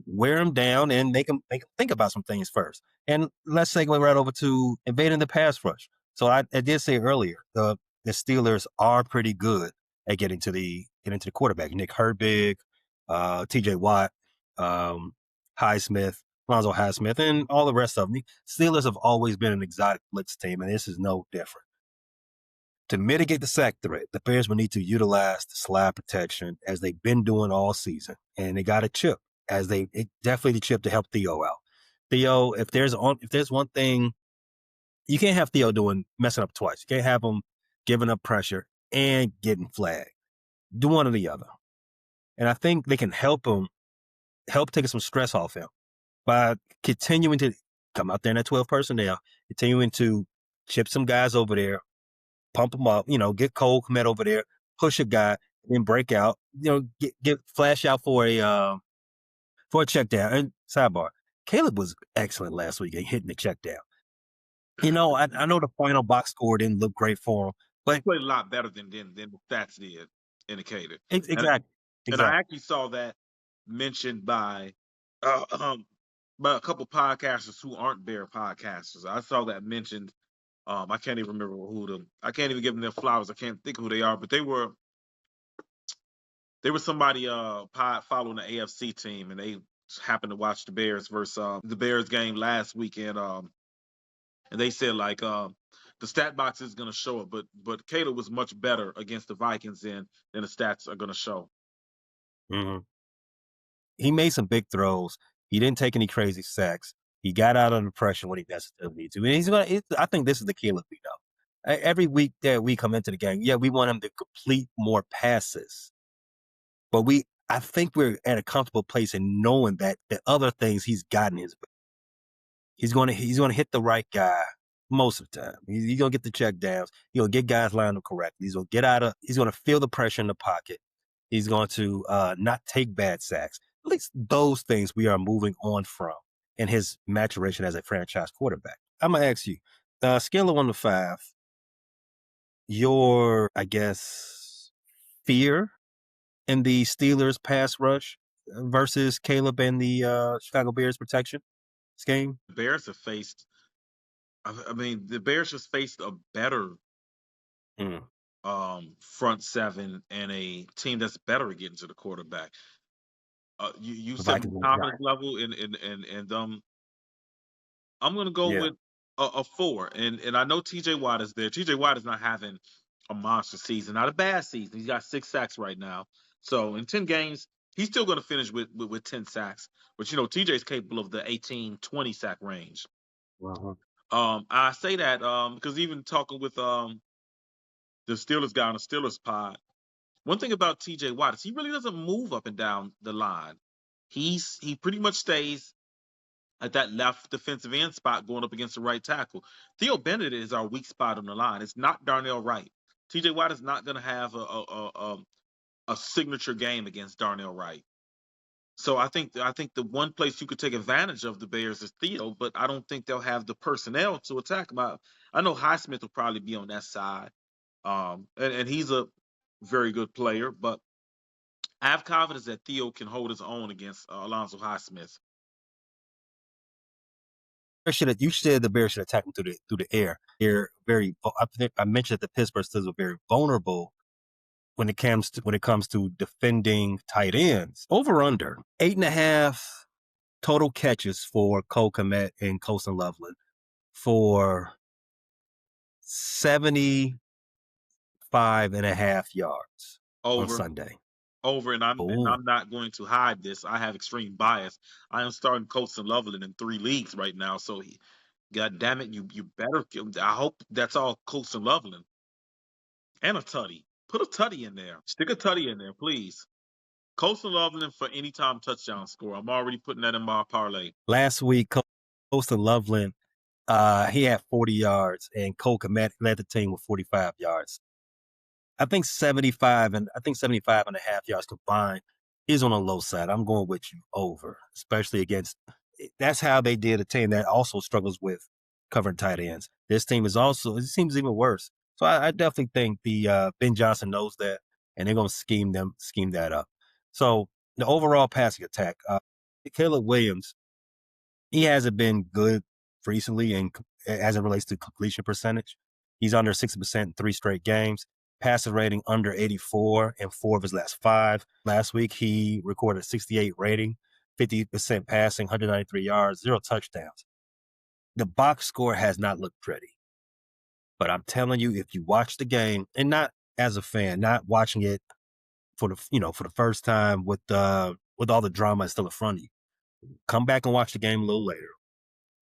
Wear them down and make them think about some things first. And let's segue right over to invading the pass rush. So I did say earlier, the Steelers are pretty good at getting to the quarterback. Nick Herbig, TJ Watt, Highsmith, Lonzo Highsmith, and all the rest of them. Steelers have always been an exotic blitz team, and this is no different. To mitigate the sack threat, the Bears will need to utilize the slide protection as they've been doing all season. And they got a chip definitely the chip to help Theo out. Theo, if there's one thing, you can't have Theo messing up twice. You can't have him giving up pressure and getting flagged. Do one or the other. And I think they can help taking some stress off him by continuing to come out there in that 12 personnel, continuing to chip some guys over there, pump them up, get Cole Kmet over there, push a guy, then break out, get flash out for a check down. And sidebar, Caleb was excellent last week at hitting the check down. I know the final box score didn't look great for him, but he played a lot better than the stats did indicated. Exactly. And I actually saw that mentioned by a couple podcasters who aren't Bear podcasters. I saw that mentioned. I can't even remember I can't even give them their flowers. I can't think of who they are, but they were somebody following the AFC team, and they happened to watch the Bears versus the Bears game last weekend. And they said the stat box is going to show it, but Caleb was much better against the Vikings than the stats are going to show. Mm-hmm. He made some big throws. He didn't take any crazy sacks. He got out under pressure when he necessarily needed to. And I think this is the Caleb we know. Every week that we come into the game, we want him to complete more passes. But I think we're at a comfortable place in knowing that the other things he's gotten his way. He's going to hit the right guy most of the time. He's going to get the check downs. He's going to get guys lined up correctly. He's going to feel the pressure in the pocket. He's going to not take bad sacks. At least those things we are moving on from in his maturation as a franchise quarterback. I'm going to ask you, scale of 1 to 5, your, I guess, fear in the Steelers pass rush versus Caleb and the Chicago Bears protection scheme? The Bears have faced, the Bears just faced a better front seven and a team that's better at getting to the quarterback. You said confidence level and I'm going to go with a 4. And I know TJ Watt is there. TJ Watt is not having a monster season, not a bad season. He's got 6 sacks right now. So in 10 games, he's still going to finish with 10 sacks. But TJ is capable of the 18-20 sack range. Uh-huh. I say that because even talking with the Steelers guy on the Steelers pod, one thing about TJ Watt is he really doesn't move up and down the line. He pretty much stays at that left defensive end spot going up against the right tackle. Theo Bennett is our weak spot on the line. It's not Darnell Wright. TJ Watt is not going to have a signature game against Darnell Wright. So I think the one place you could take advantage of the Bears is Theo, but I don't think they'll have the personnel to attack him. I know Highsmith will probably be on that side, and he's a very good player, but I have confidence that Theo can hold his own against Alonzo Highsmith. You said the Bears should attack them through the air. They're I think I mentioned that the Pittsburgh Steelers are very vulnerable when it comes to defending tight ends. Over under 8.5 total catches for Cole Kmet and Colson Loveland for 75.5 yards on Over, Sunday. over, and Oh, I'm not going to hide this. I have extreme bias. I am starting Colson Loveland in 3 leagues right now, so God damn it, you better. I hope that's all Colson Loveland and a tutty. Put a tutty in there. Stick a tutty in there, please. Colson Loveland for anytime touchdown score. I'm already putting that in my parlay. last week, Colson Loveland, he had 40 yards, and Cole Kmet led the team with 45 yards. I think 75.5 yards combined is on the low side. I'm going with you over, especially against. That's how they did a team that also struggles with covering tight ends. This team is also, it seems even worse. So I definitely think the Ben Johnson knows that, and they're going to scheme that up. So the overall passing attack, Caleb Williams, he hasn't been good recently, and as it relates to completion percentage, he's under 60% in 3 straight games. Passer rating under 84 in 4 of his last 5. Last week, he recorded 68 rating, 50% passing, 193 yards, 0 touchdowns. The box score has not looked pretty, but I'm telling you, if you watch the game, and not as a fan, not watching it for the first time with all the drama still in front of you, come back and watch the game a little later,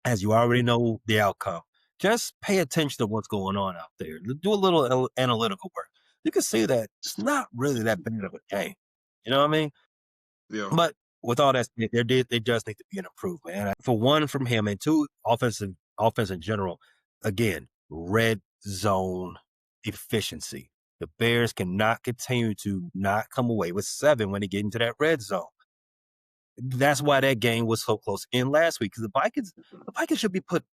as you already know the outcome. Just pay attention to what's going on out there. Do a little analytical work. You can see that it's not really that bad of a game. You know what I mean? Yeah. But with all that, there just need to be an improvement. And for one, from him, and two, offense in general. Again, red zone efficiency. The Bears cannot continue to not come away with 7 when they get into that red zone. That's why that game was so close in last week, because the Vikings should be put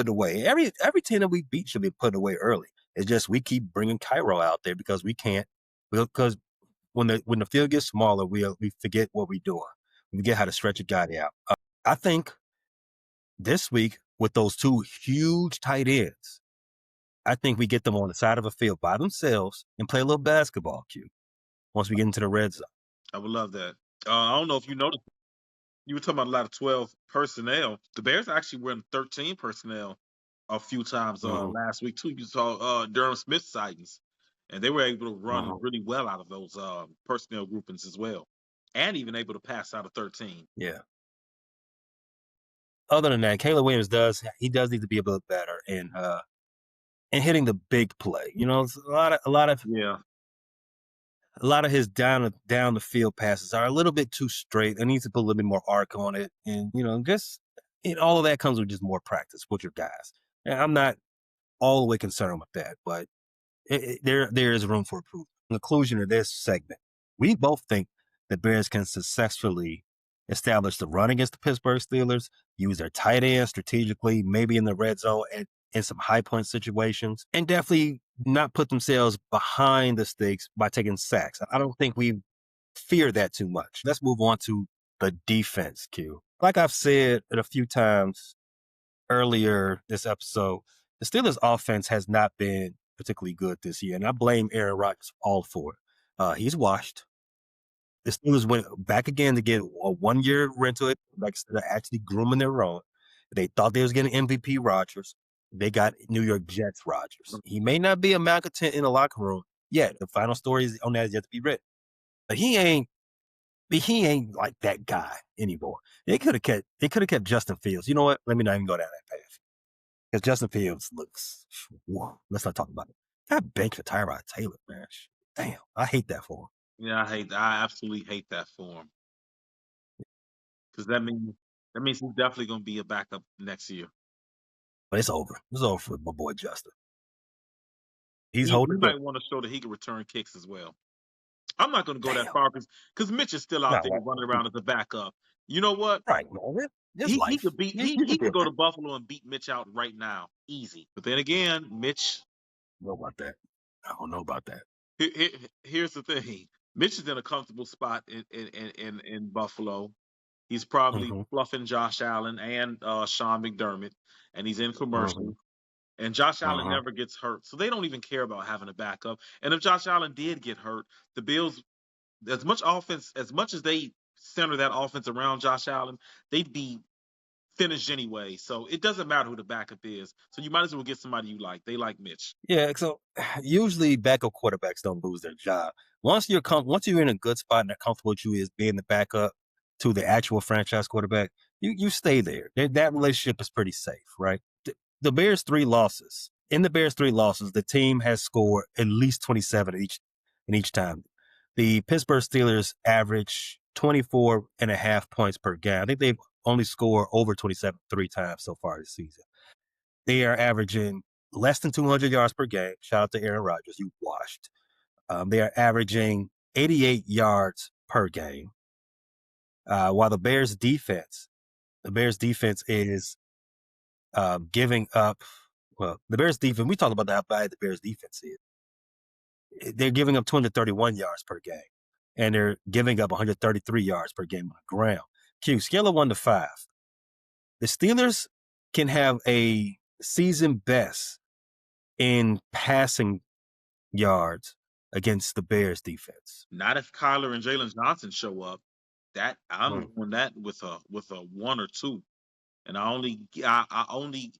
away. Every team that we beat should be put away early. It's just we keep bringing Cairo out there because we can't. Because when the field gets smaller, we forget what we're doing. We forget how to stretch a guy out. I think this week with those 2 huge tight ends, I think we get them on the side of a field by themselves and play a little basketball. Q. Once we get into the red zone. I would love that. I don't know if you noticed, you were talking about a lot of 12 personnel. The Bears actually were in 13 personnel a few times Mhm, last week too. You saw Durham Smith sightings, and they were able to run mhm. really well out of those personnel groupings as well, and even able to pass out of 13. Yeah. Other than that, Caleb Williams does need to be a bit better in hitting the big play. It's Yeah, a lot of his down the field passes are a little bit too straight. It needs to put a little bit more arc on it, and just all of that comes with just more practice with your guys. And I'm not all the way concerned with that, but there is room for improvement. In conclusion of this segment, we both think the Bears can successfully establish the run against the Pittsburgh Steelers, use their tight end strategically, maybe in the red zone and in some high point situations, and definitely not put themselves behind the stakes by taking sacks. I don't think we fear that too much. Let's move on to the defense, Q. Like I've said a few times earlier this episode, the Steelers' offense has not been particularly good this year, and I blame Aaron Rodgers all for it. He's washed. The Steelers went back again to get a 1-year rental, like instead of actually grooming their own. They thought they was getting MVP Rodgers. They got New York Jets Rodgers. He may not be a malcontent in the locker room yet. The final story on that is yet to be written. But he ain't like that guy anymore. They could have kept Justin Fields. You know what? Let me not even go down that path. Because Justin Fields looks, whoa, let's not talk about it. Got benched for Tyrod Taylor, man. Damn, I hate that for him. yeah, I absolutely hate that for him because that means he's definitely going to be a backup next year. But it's over. It's over for my boy Justin. He's He holding the door. might want to show that he can return kicks as well. I'm not going to go that Damn. far because Mitch is still out No, there running around as a backup. You know what? right, man. This He life. could beat You he could be a could go to backup. Buffalo and beat Mitch out right now, easy. But then again, Mitch. I don't know about that. I don't know about that. Here's the thing: Mitch is in a comfortable spot in Buffalo. He's probably Mm-hmm. fluffing Josh Allen and Sean McDermott, and he's in Mm-hmm. commercials. And Josh Allen Uh-huh. never gets hurt, so they don't even care about having a backup. And if Josh Allen did get hurt, the Bills, as much as they center that offense around Josh Allen, they'd be finished anyway. So it doesn't matter who the backup is. So you might as well get somebody you like. They like Mitch. Yeah, so usually backup quarterbacks don't lose their job. Once you're in a good spot and they're comfortable with you as being the backup to the actual franchise quarterback, you stay there. That relationship is pretty safe, right? The Bears' 3 losses. In the Bears' 3 losses, the team has scored at least 27 each time. The Pittsburgh Steelers average 24 and a half points per game. I think they've only scored over 27 3 times so far this season. They are averaging less than 200 yards per game. Shout out to Aaron Rodgers. You washed. They are averaging 88 yards per game. While the Bears defense is giving up. Well, the Bears defense, we talked about how bad the Bears defense is. They're giving up 231 yards per game, and they're giving up 133 yards per game on the ground. Scale of 1 to 5. The Steelers can have a season best in passing yards against the Bears defense. Not if Kyler and Jalen Johnson show up. That I'm Mm. doing that with a 1 or 2, and I only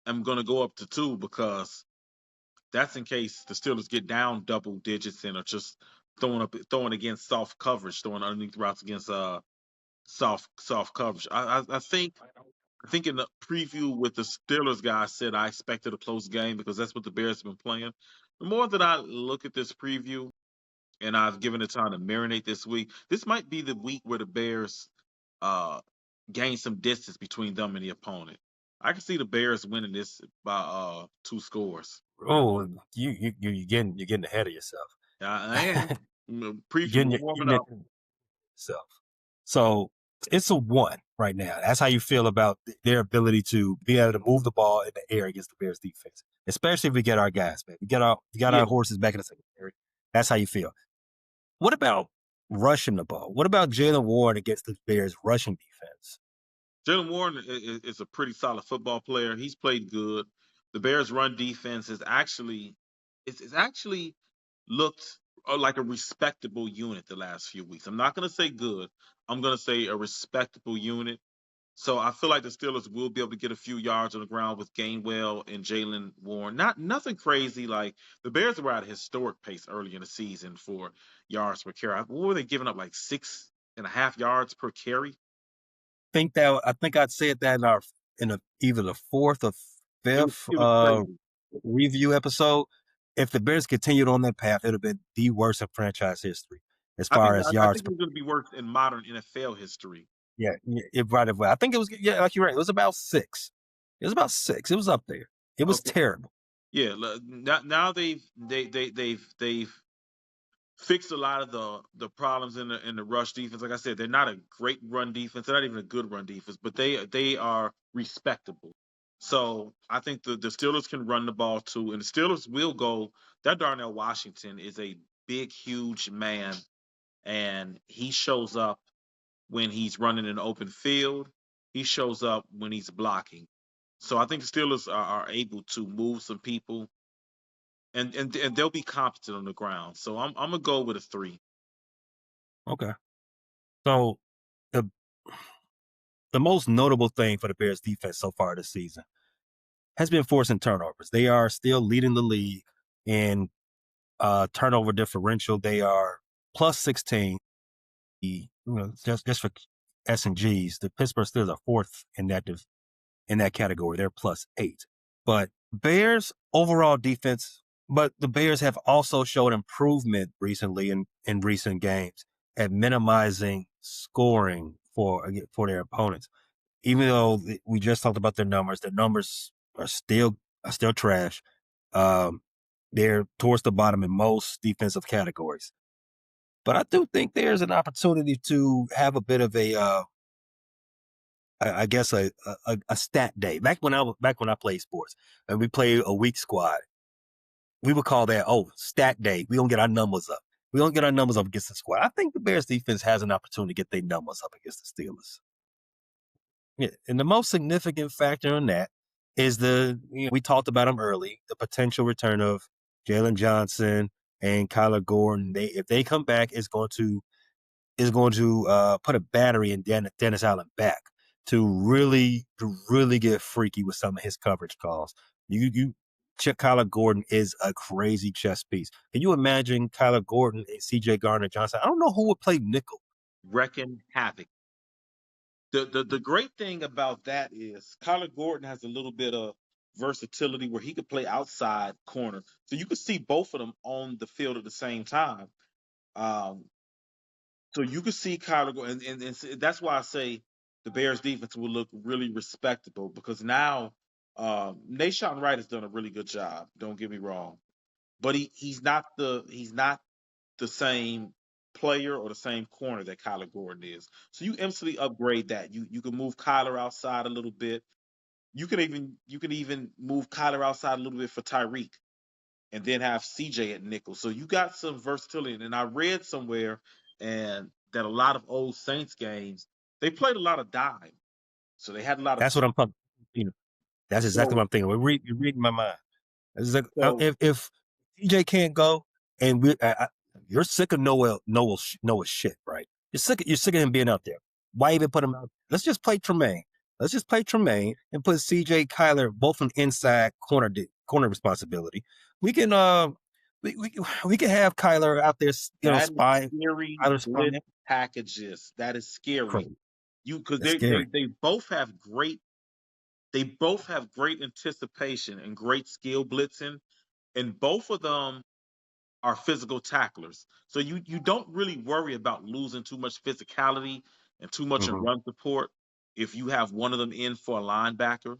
am going to go up to 2 because that's in case the Steelers get down double digits and are just throwing against soft coverage, throwing underneath routes against soft coverage. I think in the preview with the Steelers guy, I said I expected a close game because that's what the Bears have been playing. The more that I look at this preview and I've given it time to marinate this week, this might be the week where the Bears uh, gain some distance between them and the opponent. I can see the Bears winning this by 2 scores. Oh, you're getting ahead of yourself. I am. You're Preview, getting we're your, warming you're up. getting yourself. So it's a 1 right now. That's how you feel about their ability to be able to move the ball in the air against the Bears defense, especially if we get our guys back. We got Yeah, our horses back in the secondary. That's how you feel. What about rushing the ball? What about Jalen Warren against the Bears rushing defense? Jalen Warren is a pretty solid football player. He's played good. The Bears' run defense is actually looked like a respectable unit the last few weeks. I'm not going to say good. I'm going to say a respectable unit. So I feel like the Steelers will be able to get a few yards on the ground with Gainwell and Jalen Warren. Nothing crazy. Like the Bears were at a historic pace early in the season for yards per carry. What were they giving up? Like 6.5 yards per carry. I think I'd said that either the 4th or It was 5th it was crazy. review episode. If the Bears continued on that path, it would have been the worst in franchise history as I far think as I yards. think it was going to be worse in modern NFL history. Yeah, it right away. I think it was like you're right. It was about 6. It was about 6. It was up there. It was Okay. terrible. Yeah. Now they've fixed a lot of the problems in the rush defense. Like I said, they're not a great run defense. They're not even a good run defense, but they are respectable. So I think the Steelers can run the ball too, and the Steelers will go. That Darnell Washington is a big, huge man, and he shows up when he's running an open field. He shows up when he's blocking. So I think the Steelers are able to move some people, and they'll be competent on the ground. So I'm gonna go with a 3. Okay. So the the most notable thing for the Bears defense so far this season has been forcing turnovers. They are still leading the league in turnover differential. They are plus 16. Just for S and Gs, the Pittsburgh Steelers are 4th in that category. They're plus 8. But Bears overall defense, but the Bears have also showed improvement recently in recent games at minimizing scoring for their opponents. Even though we just talked about their numbers are still trash. They're towards the bottom in most defensive categories. But I do think there's an opportunity to have a bit of a, I guess a stat day. Back when I played sports and we played a weak squad, we would call that stat day. We don't get our numbers up. We don't get our numbers up against the squad. I think the Bears defense has an opportunity to get their numbers up against the Steelers. Yeah, and the most significant factor in that is we talked about them early, the potential return of Jalen Johnson and Kyler Gordon. If they come back, it's going to put a battery in Dennis Allen back to really get freaky with some of his coverage calls. Kyler Gordon is a crazy chess piece. Can you imagine Kyler Gordon and C.J. Gardner-Johnson? I don't know who would play nickel. Wrecking havoc. The great thing about that is Kyler Gordon has a little bit of versatility where he could play outside corner. So you could see both of them on the field at the same time. So you could see Kyler Gordon, and that's why I say the Bears defense will look really respectable because now Nahshon Wright has done a really good job. Don't get me wrong, but he's not the same player or the same corner that Kyler Gordon is. So you instantly upgrade that. You can move Kyler outside a little bit. You can even move Kyler outside a little bit for Tyreek, and then have CJ at nickel. So you got some versatility. And I read somewhere and that a lot of old Saints games they played a lot of dime, so they had a lot of. That's what I'm talking. That's exactly So, what I'm thinking. You're reading my mind. It's like, so if TJ can't go, and you're sick of Noah's shit, right? You're sick of him being out there. Why even put him out? Let's just play Tremaine. Let's just play Tremaine and put CJ Kyler both on inside corner responsibility. We can we can have Kyler out there, that is spying. scary. Kyler Blitz spying. packages. That is scary. Crazy. Because That's scary. they both have great. They both have great anticipation and great skill blitzing, and both of them are physical tacklers. So you don't really worry about losing too much physicality and too much in Mm-hmm. run support if you have one of them in for a linebacker.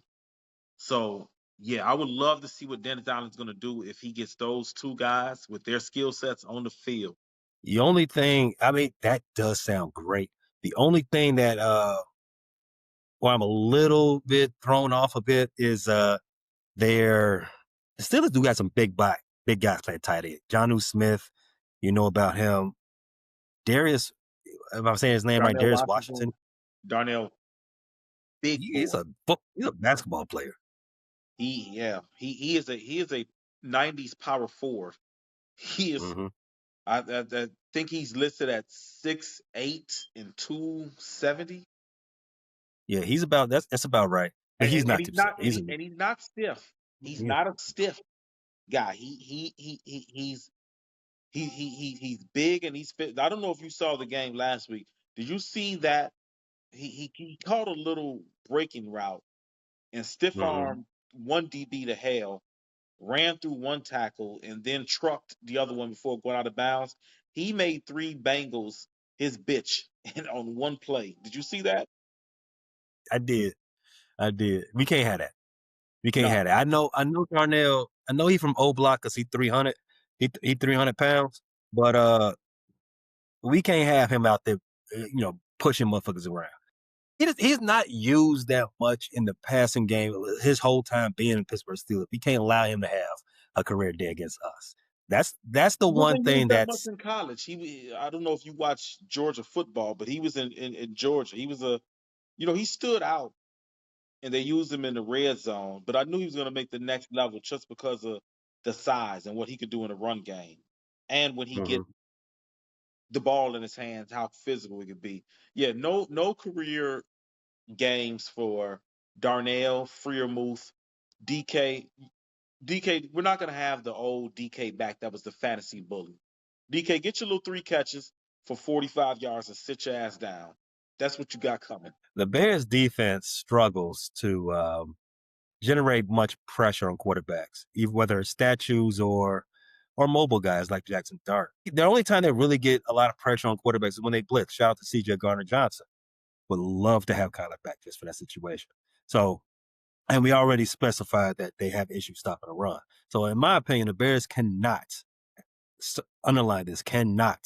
So yeah, I would love to see what Dennis Allen's going to do if he gets those two guys with their skill sets on the field. The only thing, I mean, that does sound great. The only thing that where I'm a little bit thrown off a bit is the Steelers do got some big guys playing tight end. Jonnu Smith, you know about him. Darius, if I'm saying his name right, Darnell Darius Washington, Washington. Darnell, big He's boy. a basketball player. He is a '90s power forward. He is. Mm-hmm. I think he's listed at 6'8" and 270. Yeah, that's about right. But he's And not he's too not stiff. and he's not stiff. He's Yeah, not a stiff guy. He's big and he's fit. I don't know if you saw the game last week. Did you see that he caught a little breaking route and stiff mm-hmm. armed one DB to hell, ran through one tackle and then trucked the other one before going out of bounds. He made three Bengals his bitch and on one play. Did you see that? I did. We can't have that. We can't No. have that. I know Darnell. I know he from O Block because he 300. He 300 pounds. But we can't have him out there, pushing motherfuckers around. He's not used that much in the passing game his whole time being in Pittsburgh Steelers. We can't allow him to have a career day against us. That's the He one wasn't used thing that much that's in college. I don't know if you watch Georgia football, but he was in Georgia. He was he stood out and they used him in the red zone, but I knew he was going to make the next level just because of the size and what he could do in a run game. And when he get mhm. the ball in his hands, how physical he could be. Yeah, no career games for Darnell, Freiermuth, DK. DK, we're not gonna have the old DK back that was the fantasy bully. DK, get your little three catches for 45 yards and sit your ass down. That's what you got coming. The Bears defense struggles to generate much pressure on quarterbacks, even whether it's statues or mobile guys like Jackson Dart. The only time they really get a lot of pressure on quarterbacks is when they blitz. Shout out to CJ Gardner-Johnson. Would love to have Kyler back just for that situation. So, and we already specified that they have issues stopping a run. So, in my opinion, the Bears cannot underline this, cannot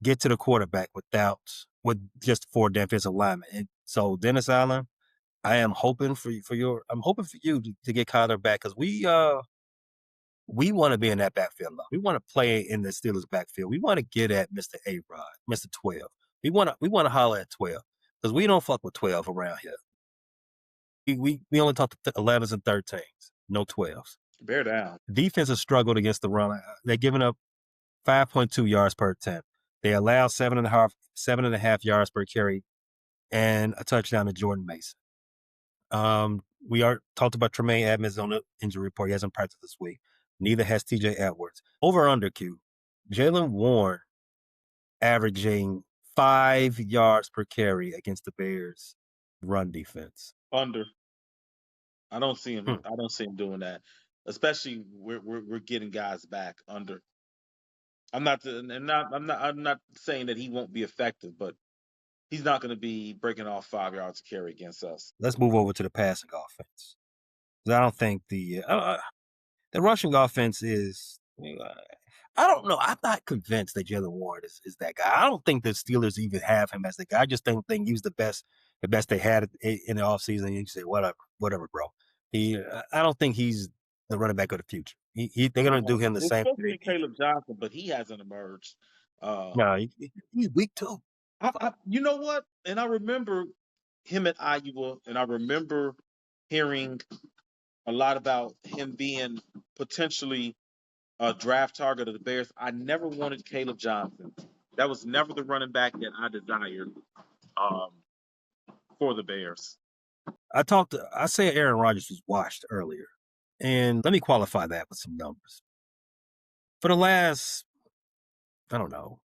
get to the quarterback with just 4 defensive linemen. And so Dennis Allen, I am hoping for you to get Kyler back because we want to be in that backfield. We want to play in the Steelers backfield. We want to get at Mr. A-Rod, Mr. 12. We want to holler at 12 because we don't fuck with 12 around here. We only talk to 11s and 13s, no 12s. Bear down. Defense has struggled against the run. They're giving up 5.2 yards per attempt. They allow 7.5 yards per carry and a touchdown to Jordan Mason. We talked about Tremaine Edmonds on the injury report. He hasn't practiced this week. Neither has TJ Edwards. Over under Q. Jaylen Warren averaging 5 yards per carry against the Bears run defense. Under. I don't see him. I don't see him doing that. Especially we're getting guys back under. I'm not saying that he won't be effective, but he's not going to be breaking off 5 yards to carry against us. Let's move over to the passing offense. I don't think the rushing offense is. I don't know. I'm not convinced that Jaylen Warren is that guy. I don't think the Steelers even have him as the guy. I just don't think he was the best they had in the offseason. You say whatever, bro. I don't think he's the running back of the future. They're gonna do him the same thing. Caleb Johnson, but he hasn't emerged. No, he's weak too. You know what? And I remember him at Iowa, and I remember hearing a lot about him being potentially a draft target of the Bears. I never wanted Caleb Johnson. That was never the running back that I desired for the Bears. I said Aaron Rodgers was washed earlier. And let me qualify that with some numbers. For the last, I don't know,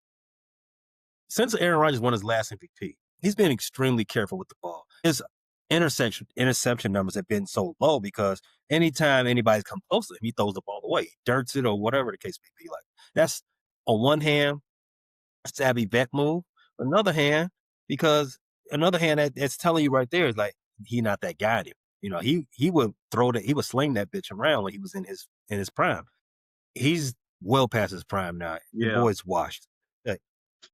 since Aaron Rodgers won his last MVP, he's been extremely careful with the ball. His interception numbers have been so low because anytime anybody's come close to him, he throws the ball away, dirts it, or whatever the case may be. Like that's on one hand, a savvy vet move. On another hand, that's telling you right there is like he's not that guy anymore. You know, he would sling that bitch around when he was in his prime. He's well past his prime now. Yeah. The boy's washed. It's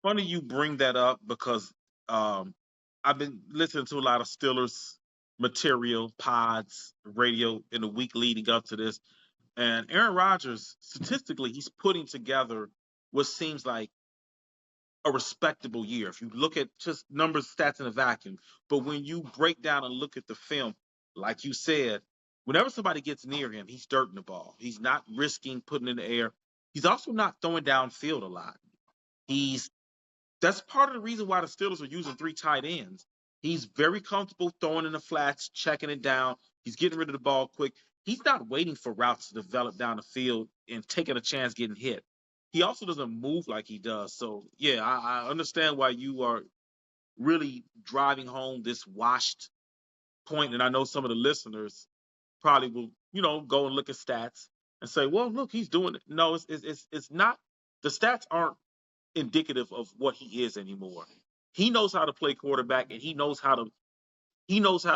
funny you bring that up because I've been listening to a lot of Steelers material, pods, radio in the week leading up to this. And Aaron Rodgers, statistically, he's putting together what seems like a respectable year. If you look at just numbers, stats in a vacuum. But when you break down and look at the film, like you said, whenever somebody gets near him, he's dirting the ball. He's not risking putting it in the air. He's also not throwing downfield a lot. That's part of the reason why the Steelers are using 3 tight ends. He's very comfortable throwing in the flats, checking it down. He's getting rid of the ball quick. He's not waiting for routes to develop down the field and taking a chance getting hit. He also doesn't move like he does. So, yeah, I understand why you are really driving home this washed point. And I know some of the listeners probably will, go and look at stats and say, well, look, he's doing it. No, it's not. The stats aren't indicative of what he is anymore. He knows how to play quarterback, and he knows how to.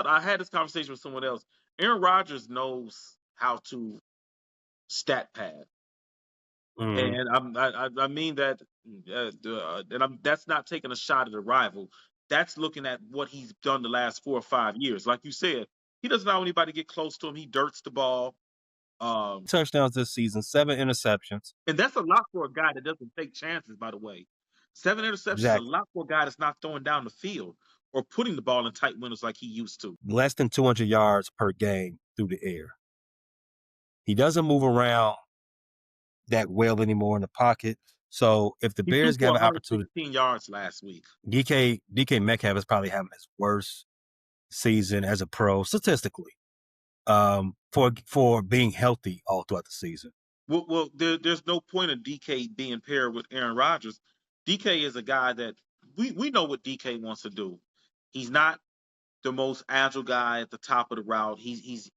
I had this conversation with someone else. Aaron Rodgers knows how to stat pad, and I mean that, that's not taking a shot at a rival. That's looking at what he's done the last 4 or 5 years. Like you said, he doesn't allow anybody to get close to him. He dirts the ball. Touchdowns this season, 7 interceptions. And that's a lot for a guy that doesn't take chances, by the way. 7 interceptions is a lot for a guy that's not throwing down the field or putting the ball in tight windows like he used to. Less than 200 yards per game through the air. He doesn't move around that well anymore in the pocket. So if the Bears get an opportunity, 15 yards last week. DK Metcalf is probably having his worst season as a pro statistically, for being healthy all throughout the season. Well, there's no point in DK being paired with Aaron Rodgers. DK is a guy that we know what DK wants to do. He's not the most agile guy at the top of the route. He's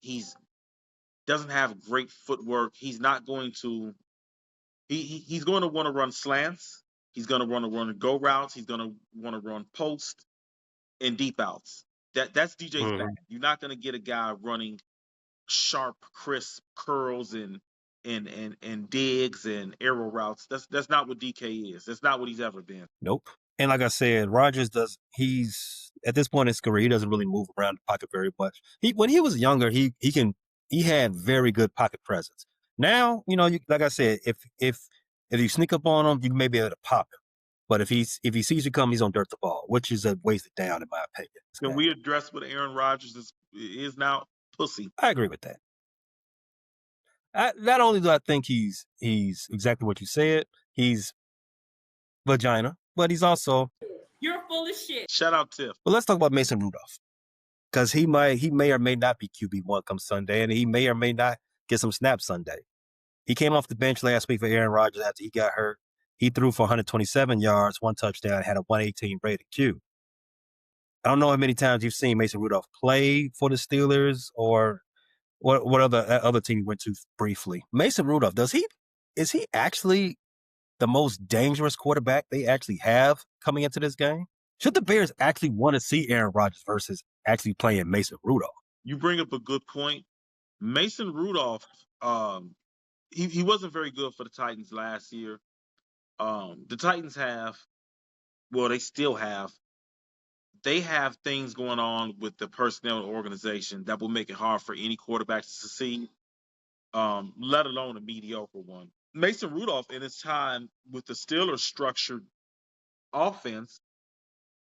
doesn't have great footwork. He's not going to. He's going to want to run slants. He's going to want to run go routes. He's going to want to run post and deep outs. That's DJ's bag. You're not going to get a guy running sharp, crisp curls and and digs and arrow routes. That's not what DK is. That's not what he's ever been. Nope. And like I said, Rodgers he's at this point in his career, he doesn't really move around the pocket very much. When he was younger, he had very good pocket presence. Now, like I said, if you sneak up on him, you may be able to pop him. But if he sees you come, he's on dirt the ball, which is a wasted down in my opinion. Can we address what Aaron Rodgers is now? Pussy. I agree with that. Not only do I think he's exactly what you said, he's vagina, but he's also, you're full of shit. Shout out Tiff. But let's talk about Mason Rudolph, because he may or may not be QB1 come Sunday, and he may or may not get some snaps Sunday. He came off the bench last week for Aaron Rodgers after he got hurt. He threw for 127 yards, 1 touchdown, had a 118 rated Q. I don't know how many times you've seen Mason Rudolph play for the Steelers or what other team he went to briefly. Mason Rudolph, is he actually the most dangerous quarterback they actually have coming into this game? Should the Bears actually want to see Aaron Rodgers versus actually playing Mason Rudolph? You bring up a good point. Mason Rudolph, he wasn't very good for the Titans last year. The Titans they still have. They have things going on with the personnel and organization that will make it hard for any quarterback to succeed, let alone a mediocre one. Mason Rudolph, in his time with the Steelers structured offense,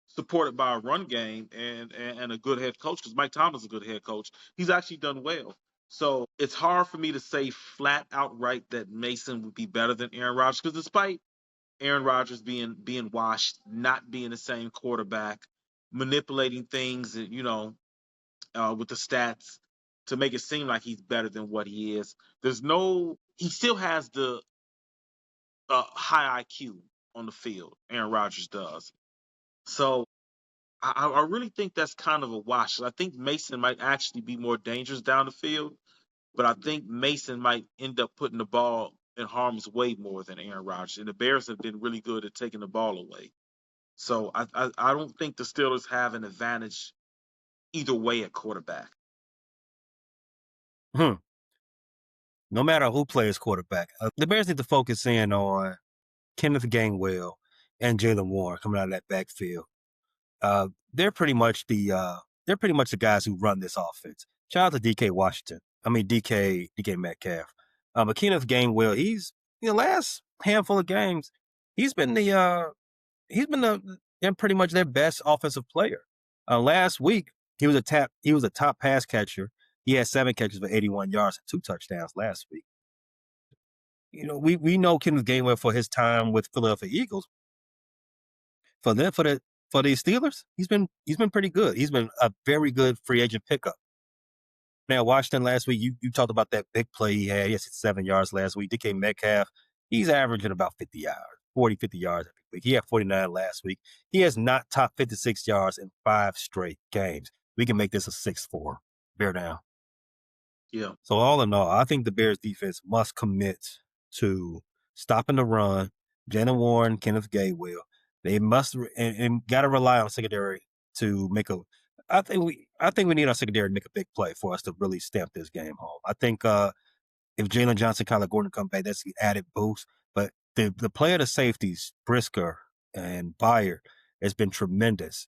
supported by a run game and a good head coach, because Mike Tomlin's a good head coach, he's actually done well. So it's hard for me to say flat outright that Mason would be better than Aaron Rodgers, because despite Aaron Rodgers being washed, not being the same quarterback, manipulating things, with the stats to make it seem like he's better than what he is. He still has the high IQ on the field. Aaron Rodgers does. So I really think that's kind of a wash. I think Mason might actually be more dangerous down the field, but I think Mason might end up putting the ball in harm's way more than Aaron Rodgers. And the Bears have been really good at taking the ball away. So I don't think the Steelers have an advantage either way at quarterback. No matter who plays quarterback, the Bears need to focus in on Kenneth Gainwell and Jaylen Warren coming out of that backfield. They're pretty much the guys who run this offense. Shout out to DK Metcalf. But Kenneth Gainwell, he's last handful of games, he's been pretty much their best offensive player. Last week he was a top pass catcher. He had 7 catches for 81 yards and 2 touchdowns last week. We know Kenneth Gainwell for his time with Philadelphia Eagles. For the Steelers, he's been pretty good. He's been a very good free agent pickup. Now, Washington last week, you talked about that big play he had. He had 7 yards last week. DK Metcalf, he's averaging about 50 yards every week. He had 49 last week. He has not topped 56 yards in 5 straight games. We can make this a 6-4. Bear down. Yeah. So all in all, I think the Bears defense must commit to stopping the run. Jaylen Warren, Kenneth Gainwell. They must and got to rely on secondary to make a. I think we need our secondary to make a big play for us to really stamp this game home. I think if Jalen Johnson, Kyler Gordon come back, that's the added boost. But the play of the safeties, Brisker and Byard, has been tremendous.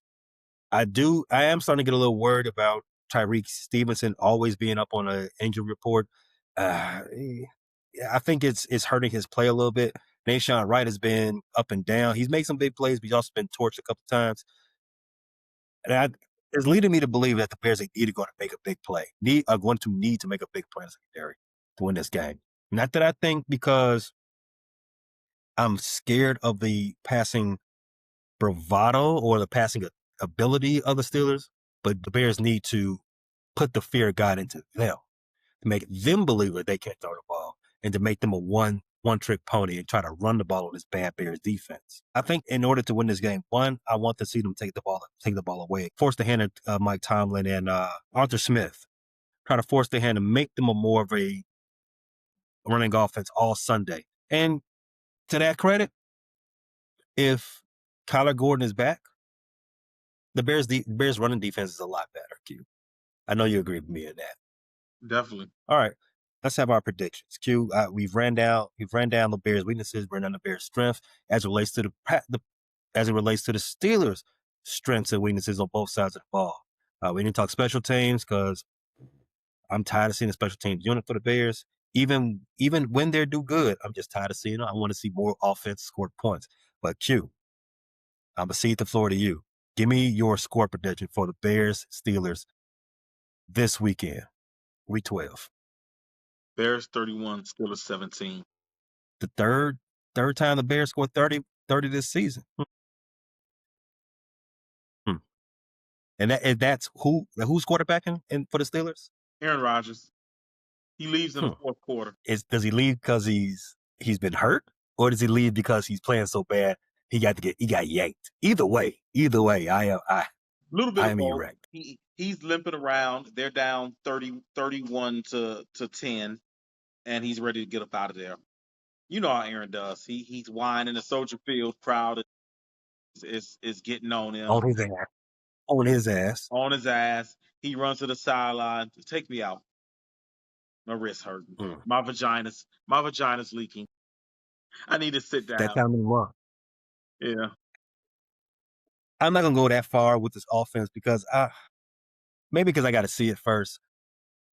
I am starting to get a little worried about Tyreek Stevenson always being up on an injury report. I think it's hurting his play a little bit. Nahshon Wright has been up and down. He's made some big plays, but he's also been torched a couple times. And it's leading me to believe that the Bears are either going to make a big play, are going to need to make a big play in the secondary to win this game. Not that I think because I'm scared of the passing bravado or the passing ability of the Steelers, but the Bears need to put the fear of God into them to make them believe that they can't throw the ball and to make them a one-trick pony and try to run the ball on this bad Bears defense. I think in order to win this game, I want to see them take the ball away, force the hand of Mike Tomlin and Arthur Smith, try to force their hand and make them more of a running offense all Sunday. And to that credit, if Kyler Gordon is back, the Bears running defense is a lot better, Q. I know you agree with me on that. Definitely. All right. let's have our predictions. Q, we've ran down the Bears' weaknesses, ran down the Bears' strength as it relates to as it relates to the Steelers' strengths and weaknesses on both sides of the ball. We didn't talk special teams because I'm tired of seeing the special teams unit for the Bears. Even when they do good, I'm just tired of seeing it. I want to see more offense score points. But Q, I'm gonna cede the floor to you. Give me your score prediction for the Bears Steelers this weekend, week 12. Bears 31, Steelers 17. The third time the Bears scored 30 this season. Hmm. And that's who's quarterbacking for the Steelers? Aaron Rodgers. He leaves in the fourth quarter. Does he leave because he's been hurt, or does he leave because he's playing so bad he got yanked? Either way, I Little bit I of am both. erect. He's limping around. They're down 31 to 10, and he's ready to get up out of there. You know how Aaron does. He's whining. The Soldier Field crowd is getting on him. On his ass. On his ass. On his ass. He runs to the sideline. Take me out. My wrist hurting. My vagina's leaking. I need to sit down. That time in the month. Yeah. I'm not gonna go that far with this offense because maybe because I got to see it first.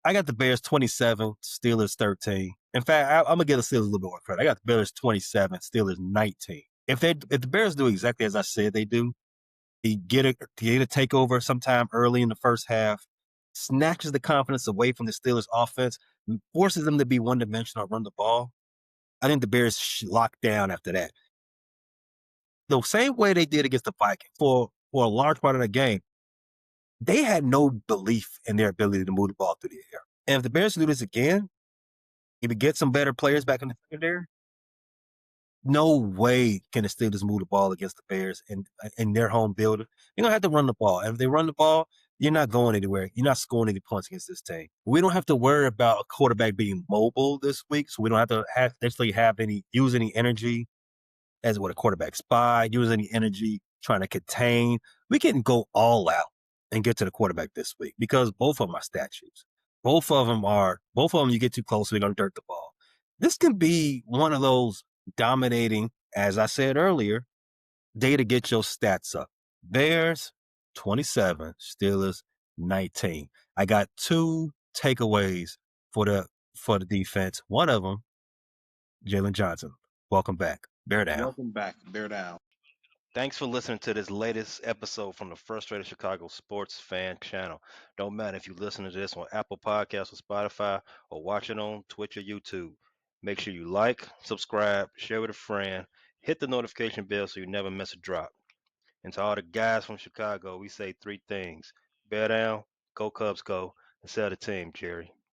I got the Bears 27, Steelers 13. In fact, I'm gonna give the Steelers a little bit more credit. I got the Bears 27, Steelers 19. If the Bears do exactly as I said they do, they get a takeover sometime early in the first half, snatches the confidence away from the Steelers offense, forces them to be one dimensional, run the ball. I think the Bears lock down after that. The same way they did against the Vikings for a large part of the game, they had no belief in their ability to move the ball through the air. And if the Bears do this again, if we get some better players back in the secondary, no way can the Steelers move the ball against the Bears in their home building. They're going to have to run the ball. And if they run the ball, you're not going anywhere. You're not scoring any points against this team. We don't have to worry about a quarterback being mobile this week, so we don't have to use any energy as what a quarterback spy, use any energy trying to contain. We can go all out and get to the quarterback this week because both of them are statues. Both of them, you get too close, they're going to dirt the ball. This can be one of those dominating, as I said earlier, day to get your stats up. Bears 27, Steelers 19. I got two takeaways for the defense. One of them, Jalen Johnson. Welcome back. Bear down. Welcome back. Bear down. Thanks for listening to this latest episode from the Frustrated Chicago Sports Fan Channel. Don't matter if you listen to this on Apple Podcasts or Spotify or watch it on Twitch or YouTube. Make sure you like, subscribe, share with a friend, hit the notification bell so you never miss a drop. And to all the guys from Chicago, we say three things. Bear down, go Cubs go, and sell the team, Jerry.